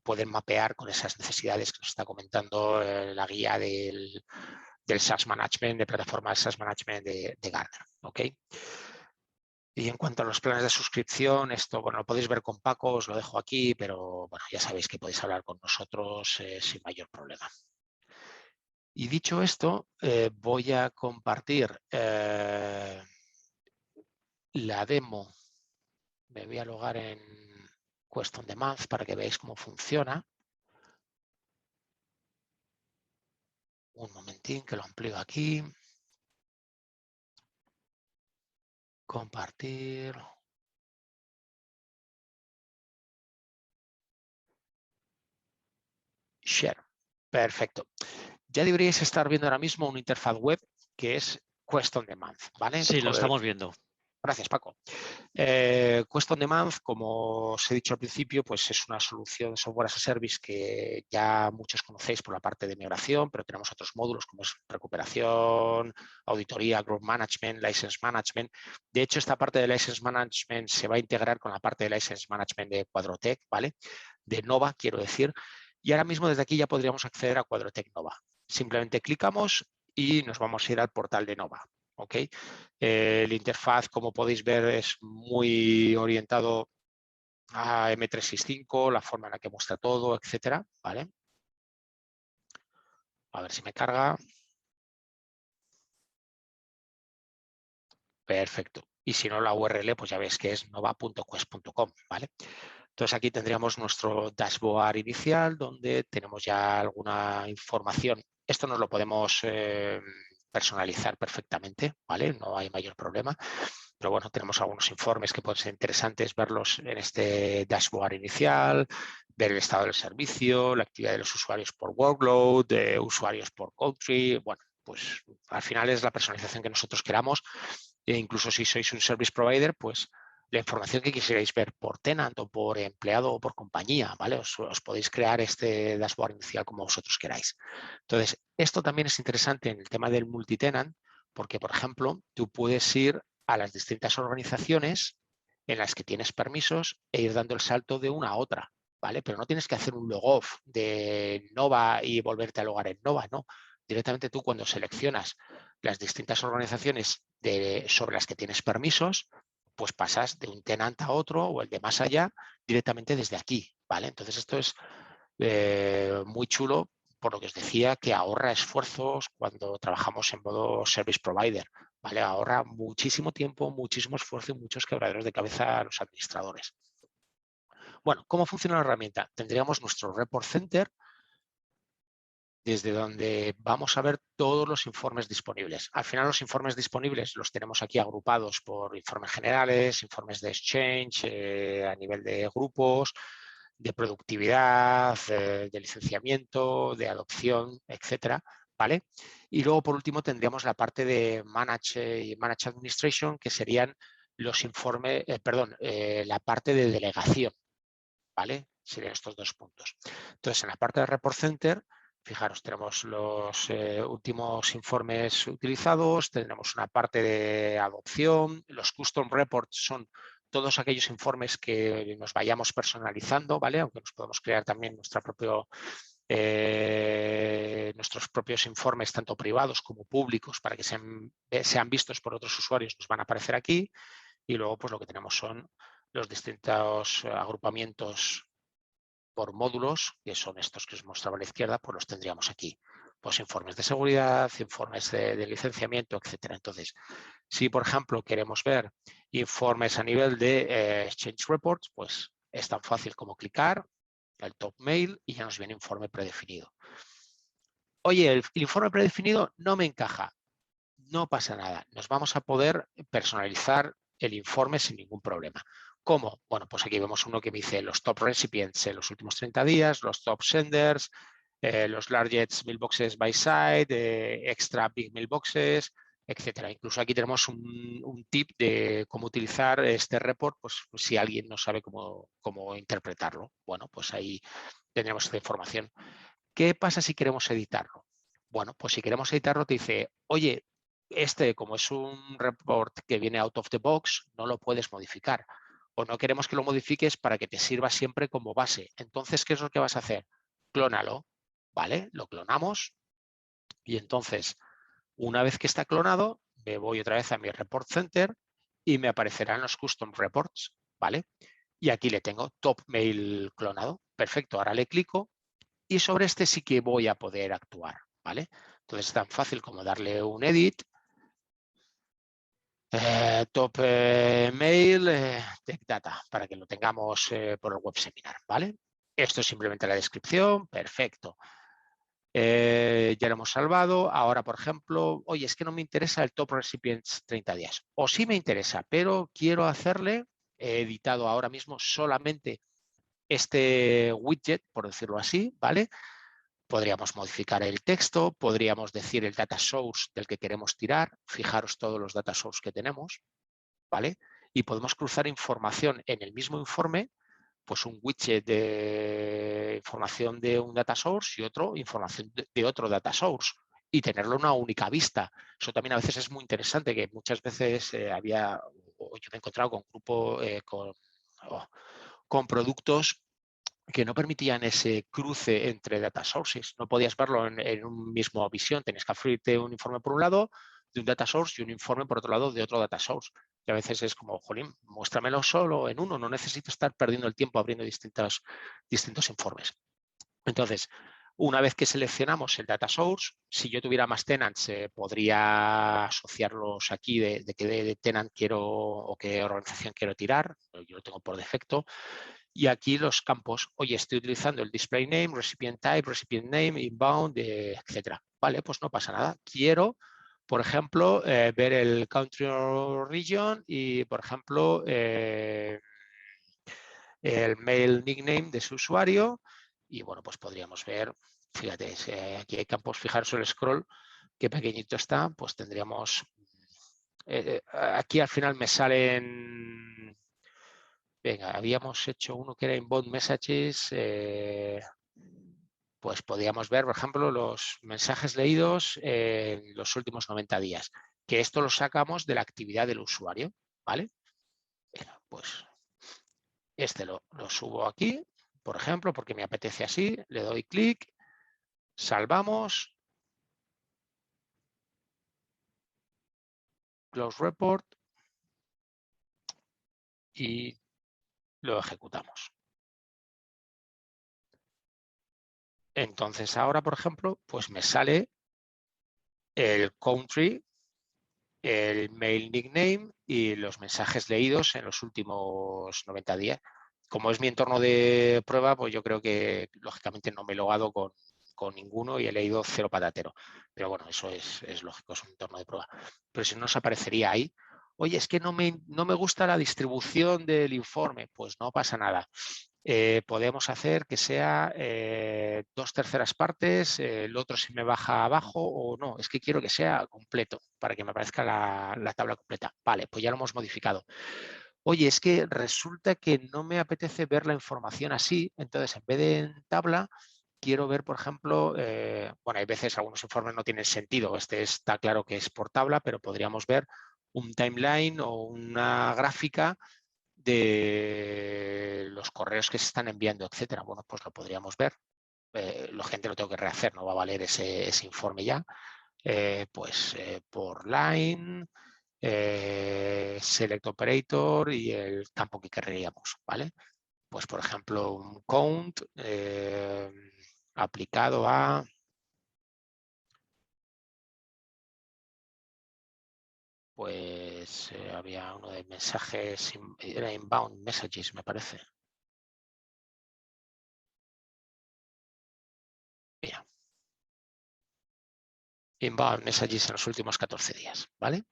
pueden mapear con esas necesidades que nos está comentando la guía del SaaS Management, de plataforma de SaaS Management de Gartner. ¿Okay? Y en cuanto a los planes de suscripción, esto, bueno, lo podéis ver con Paco, os lo dejo aquí, pero bueno, ya sabéis que podéis hablar con nosotros sin mayor problema. Y dicho esto, voy a compartir la demo. Me voy a logar en Quest on Demand para que veáis cómo funciona. Un momentín que lo amplío aquí. Compartir. Share. Perfecto. Ya deberíais estar viendo ahora mismo una interfaz web que es Quest on Demand, ¿vale? Sí, lo estamos viendo. Gracias, Paco. Quest on Demand, como os he dicho al principio, pues es una solución de software as a service que ya muchos conocéis por la parte de migración, pero tenemos otros módulos como es recuperación, auditoría, group management, license management. De hecho, esta parte de license management se va a integrar con la parte de license management de Quadrotec, ¿vale? De Nova, quiero decir. Y ahora mismo desde aquí ya podríamos acceder a Quadrotec Nova. Simplemente clicamos y nos vamos a ir al portal de Nova. ¿Okay? La interfaz, como podéis ver, es muy orientado a M365, la forma en la que muestra todo, etcétera, ¿vale? A ver si me carga. Perfecto. Y si no, la URL, pues ya ves que es nova.quest.com, ¿vale? Entonces aquí tendríamos nuestro dashboard inicial donde tenemos ya alguna información. Esto nos lo podemos personalizar perfectamente, ¿vale? No hay mayor problema. Pero bueno, tenemos algunos informes que pueden ser interesantes verlos en este dashboard inicial, ver el estado del servicio, la actividad de los usuarios por workload, de usuarios por country. Bueno, pues al final es la personalización que nosotros queramos. E incluso si sois un service provider, pues la información que quisierais ver por tenant o por empleado o por compañía, ¿vale? Os podéis crear este dashboard inicial como vosotros queráis. Entonces, esto también es interesante en el tema del multitenant, porque, por ejemplo, tú puedes ir a las distintas organizaciones en las que tienes permisos e ir dando el salto de una a otra, ¿vale? Pero no tienes que hacer un logoff de Nova y volverte a logar en Nova, ¿no? Directamente tú cuando seleccionas las distintas organizaciones sobre las que tienes permisos, pues pasas de un tenant a otro o el de más allá directamente desde aquí, ¿vale? Entonces esto es muy chulo, por lo que os decía, que ahorra esfuerzos cuando trabajamos en modo service provider, ¿vale? Ahorra muchísimo tiempo, muchísimo esfuerzo y muchos quebraderos de cabeza a los administradores. Bueno, ¿cómo funciona la herramienta? Tendríamos nuestro report center, desde donde vamos a ver todos los informes disponibles. Al final los informes disponibles los tenemos aquí agrupados por informes generales, informes de exchange, a nivel de grupos, de productividad, de licenciamiento, de adopción, etcétera, ¿vale? Y luego, por último, tendríamos la parte de Manage Administration, que serían los informes, la parte de delegación, ¿vale? Serían estos dos puntos. Entonces, en la parte de Report Center, fijaros, tenemos los últimos informes utilizados, tendremos una parte de adopción, los Custom Reports son todos aquellos informes que nos vayamos personalizando, ¿vale? Aunque nos podemos crear también nuestros propios informes, tanto privados como públicos, para que sean vistos por otros usuarios, nos van a aparecer aquí. Y luego, pues lo que tenemos son los distintos agrupamientos por módulos, que son estos que os mostraba a la izquierda, pues los tendríamos aquí. Pues informes de seguridad, informes de licenciamiento, etcétera. Entonces, si por ejemplo queremos ver informes a nivel de Exchange Reports, pues es tan fácil como clicar el top mail y ya nos viene informe predefinido. Oye, el informe predefinido no me encaja. No pasa nada. Nos vamos a poder personalizar el informe sin ningún problema. ¿Cómo? Bueno, pues aquí vemos uno que me dice los top recipients en los últimos 30 días, los top senders, los largest mailboxes by site, extra big mailboxes, etcétera. Incluso aquí tenemos un tip de cómo utilizar este report, pues si alguien no sabe cómo interpretarlo. Bueno, pues ahí tendremos esta información. ¿Qué pasa si queremos editarlo? Bueno, pues si queremos editarlo te dice, oye, como es un report que viene out of the box, no lo puedes modificar. O no queremos que lo modifiques para que te sirva siempre como base. Entonces, ¿qué es lo que vas a hacer? Clónalo, ¿vale? Lo clonamos y entonces, una vez que está clonado, me voy otra vez a mi report center y me aparecerán los custom reports, ¿vale? Y aquí le tengo top mail clonado. Perfecto, ahora le clico y sobre este sí que voy a poder actuar, ¿vale? Entonces es tan fácil como darle un edit, top mail, tech data, para que lo tengamos por el web seminar, ¿vale? Esto es simplemente la descripción, perfecto. Ya lo hemos salvado. Ahora, por ejemplo, oye, es que no me interesa el top recipients 30 días. O sí me interesa, pero quiero hacerle, he editado ahora mismo solamente este widget, por decirlo así, ¿vale? Podríamos modificar el texto, podríamos decir el data source del que queremos tirar, fijaros todos los data source que tenemos, ¿vale? Y podemos cruzar información en el mismo informe, pues un widget de información de un data source y otro información de otro data source y tenerlo en una única vista. Eso también a veces es muy interesante, que muchas veces yo me he encontrado con con productos que no permitían ese cruce entre data sources. No podías verlo en un mismo visión. Tenías que abrirte un informe por un lado de un data source y un informe por otro lado de otro data source. Y a veces es como, jolín, muéstramelo solo en uno. No necesito estar perdiendo el tiempo abriendo distintos informes. Entonces, Una vez que seleccionamos el data source, si yo tuviera más tenants, podría asociarlos aquí de qué tenant quiero o qué organización quiero tirar. Yo lo tengo por defecto. Y aquí los campos, oye, estoy utilizando el display name, recipient type, recipient name, inbound, etcétera. Vale, pues no pasa nada. Quiero, por ejemplo, ver el country or region y, por ejemplo, el mail nickname de su usuario. Y bueno, pues podríamos ver, fíjate, aquí hay campos, fijaros el scroll, qué pequeñito está, pues tendríamos, aquí al final me salen, venga, habíamos hecho uno que era inbound messages, pues podríamos ver, por ejemplo, los mensajes leídos en los últimos 90 días, que esto lo sacamos de la actividad del usuario, ¿vale? Venga, pues este lo subo aquí, por ejemplo, porque me apetece así, le doy clic, salvamos, close report y lo ejecutamos. Entonces ahora, por ejemplo, pues me sale el country, el mail nickname y los mensajes leídos en los últimos 90 días. Como es mi entorno de prueba, pues yo creo que lógicamente no me he logado con ninguno y he leído cero patatero. Pero bueno, eso es lógico, es un entorno de prueba. Pero si no nos aparecería ahí, oye, es que no me gusta la distribución del informe, pues no pasa nada. Podemos hacer que sea 2/3 partes, el otro se me baja abajo o no, es que quiero que sea completo para que me aparezca la tabla completa. Vale, pues ya lo hemos modificado. Oye, es que resulta que no me apetece ver la información así, entonces en vez de en tabla, quiero ver, por ejemplo, bueno, hay veces algunos informes no tienen sentido, este está claro que es por tabla, pero podríamos ver un timeline o una gráfica de los correos que se están enviando, etcétera. Bueno, pues lo podríamos ver. La gente lo tengo que rehacer, no va a valer ese informe ya. Por line, select operator y el campo que querríamos, ¿vale? Pues por ejemplo, un count aplicado a había uno de mensajes, era inbound messages, me parece. Mira. Inbound messages en los últimos 14 días, ¿vale?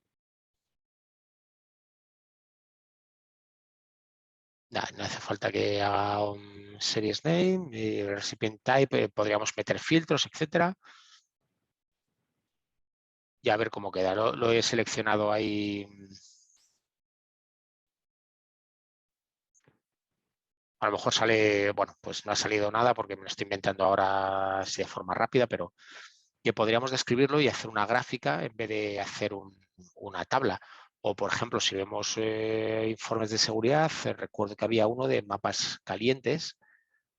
No hace falta que haga un series name y recipient type, podríamos meter filtros, etcétera. Y a ver cómo queda. Lo he seleccionado ahí. A lo mejor sale, bueno, pues no ha salido nada porque me lo estoy inventando ahora así de forma rápida, pero que podríamos describirlo y hacer una gráfica en vez de hacer una tabla. O, por ejemplo, si vemos informes de seguridad, recuerdo que había uno de mapas calientes,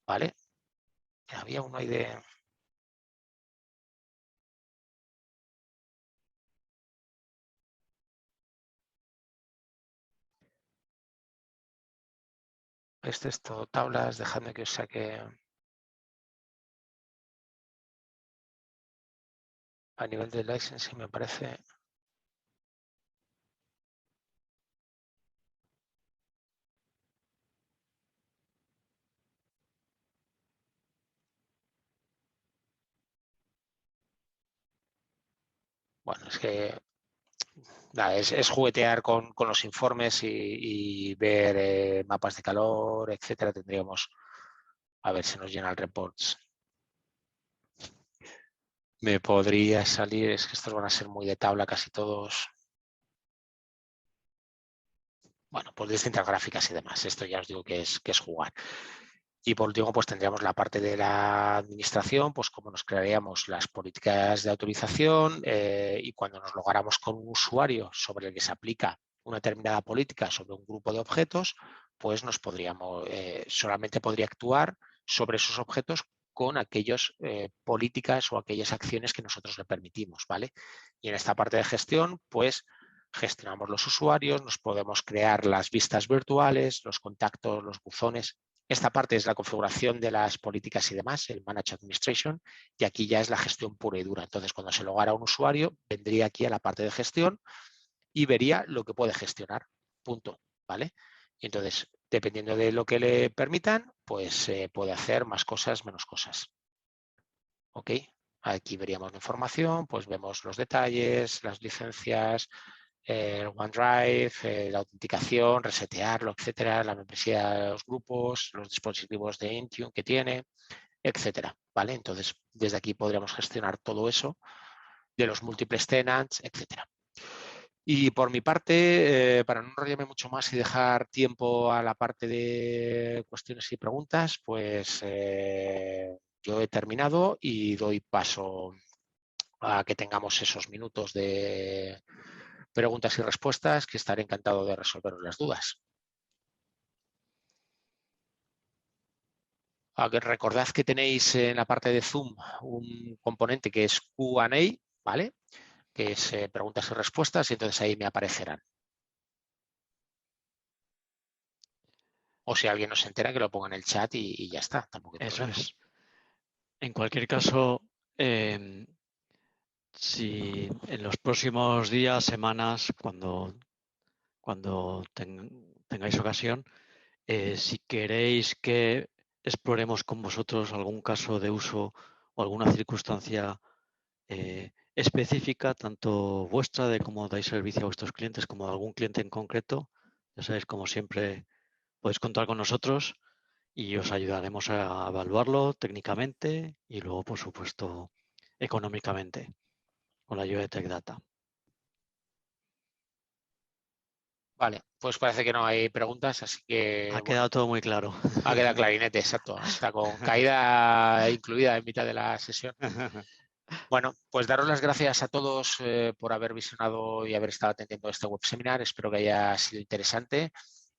¿vale? Había uno ahí de... Este es todo tablas, dejadme que os saque a nivel de licensing, me parece. Bueno, es que nada, es juguetear con los informes y ver mapas de calor, etcétera. Tendríamos, a ver si nos llena el reports. Me podría salir, es que estos van a ser muy de tabla casi todos. Bueno, pues distintas gráficas y demás. Esto ya os digo que es jugar. Y por último, pues tendríamos la parte de la administración, pues cómo nos crearíamos las políticas de autorización y cuando nos logáramos con un usuario sobre el que se aplica una determinada política sobre un grupo de objetos, pues nos podríamos, solamente podría actuar sobre esos objetos con aquellas políticas o aquellas acciones que nosotros le permitimos, ¿vale? Y en esta parte de gestión, pues gestionamos los usuarios, nos podemos crear las vistas virtuales, los contactos, los buzones, Esta parte es la configuración de las políticas y demás, el Manage Administration, y aquí ya es la gestión pura y dura. Entonces, cuando se logara un usuario, vendría aquí a la parte de gestión y vería lo que puede gestionar. Punto. ¿Vale? Y entonces, dependiendo de lo que le permitan, pues puede hacer más cosas, menos cosas. ¿Ok? Aquí veríamos la información, pues vemos los detalles, las licencias, el OneDrive, la autenticación, resetearlo, etcétera, la membresía de los grupos, los dispositivos de Intune que tiene, etcétera. ¿Vale? Entonces, desde aquí podríamos gestionar todo eso de los múltiples tenants, etcétera. Y por mi parte, para no enrollarme mucho más y dejar tiempo a la parte de cuestiones y preguntas, pues yo he terminado y doy paso a que tengamos esos minutos de preguntas y respuestas, que estaré encantado de resolveros las dudas. Recordad que tenéis en la parte de Zoom un componente que es Q&A, ¿vale? Que es preguntas y respuestas, y entonces ahí me aparecerán. O si alguien no se entera, que lo ponga en el chat y ya está. Tampoco hay problema. Eso es. En cualquier caso, si en los próximos días, semanas, cuando tengáis ocasión, si queréis que exploremos con vosotros algún caso de uso o alguna circunstancia específica, tanto vuestra de cómo dais servicio a vuestros clientes como de algún cliente en concreto, ya sabéis, como siempre, podéis contar con nosotros y os ayudaremos a evaluarlo técnicamente y luego, por supuesto, económicamente con la ayuda de TechData. Vale, pues parece que no hay preguntas, así que... Ha quedado todo muy claro. Ha quedado clarinete, exacto. Está con caída incluida en mitad de la sesión. Bueno, pues daros las gracias a todos por haber visionado y haber estado atendiendo a este web seminar. Espero que haya sido interesante.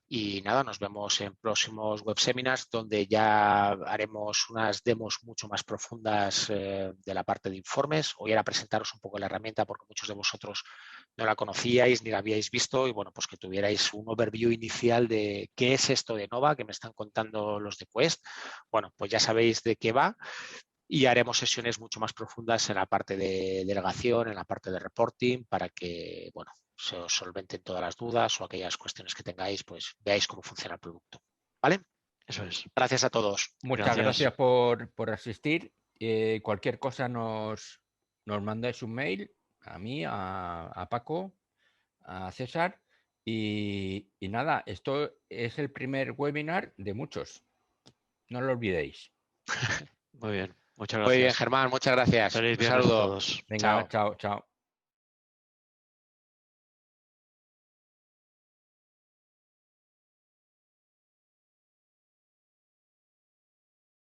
Y nada, nos vemos en próximos web seminars donde ya haremos unas demos mucho más profundas de la parte de informes. Hoy era presentaros un poco la herramienta porque muchos de vosotros no la conocíais ni la habíais visto y bueno, pues que tuvierais un overview inicial de qué es esto de Nova que me están contando los de Quest. Bueno, pues ya sabéis de qué va. Y haremos sesiones mucho más profundas en la parte de delegación, en la parte de reporting, para que, bueno, se os solventen todas las dudas o aquellas cuestiones que tengáis, pues veáis cómo funciona el producto. ¿Vale? Eso es. Gracias a todos. Muchas gracias por asistir. Cualquier cosa nos mandáis un mail a mí, a Paco, a César. Y nada, esto es el primer webinar de muchos. No lo olvidéis. Muy bien. Muchas gracias. Muy bien, Germán. Muchas gracias. Feliz Un viernes a saludo. todos. Venga, chao, chao.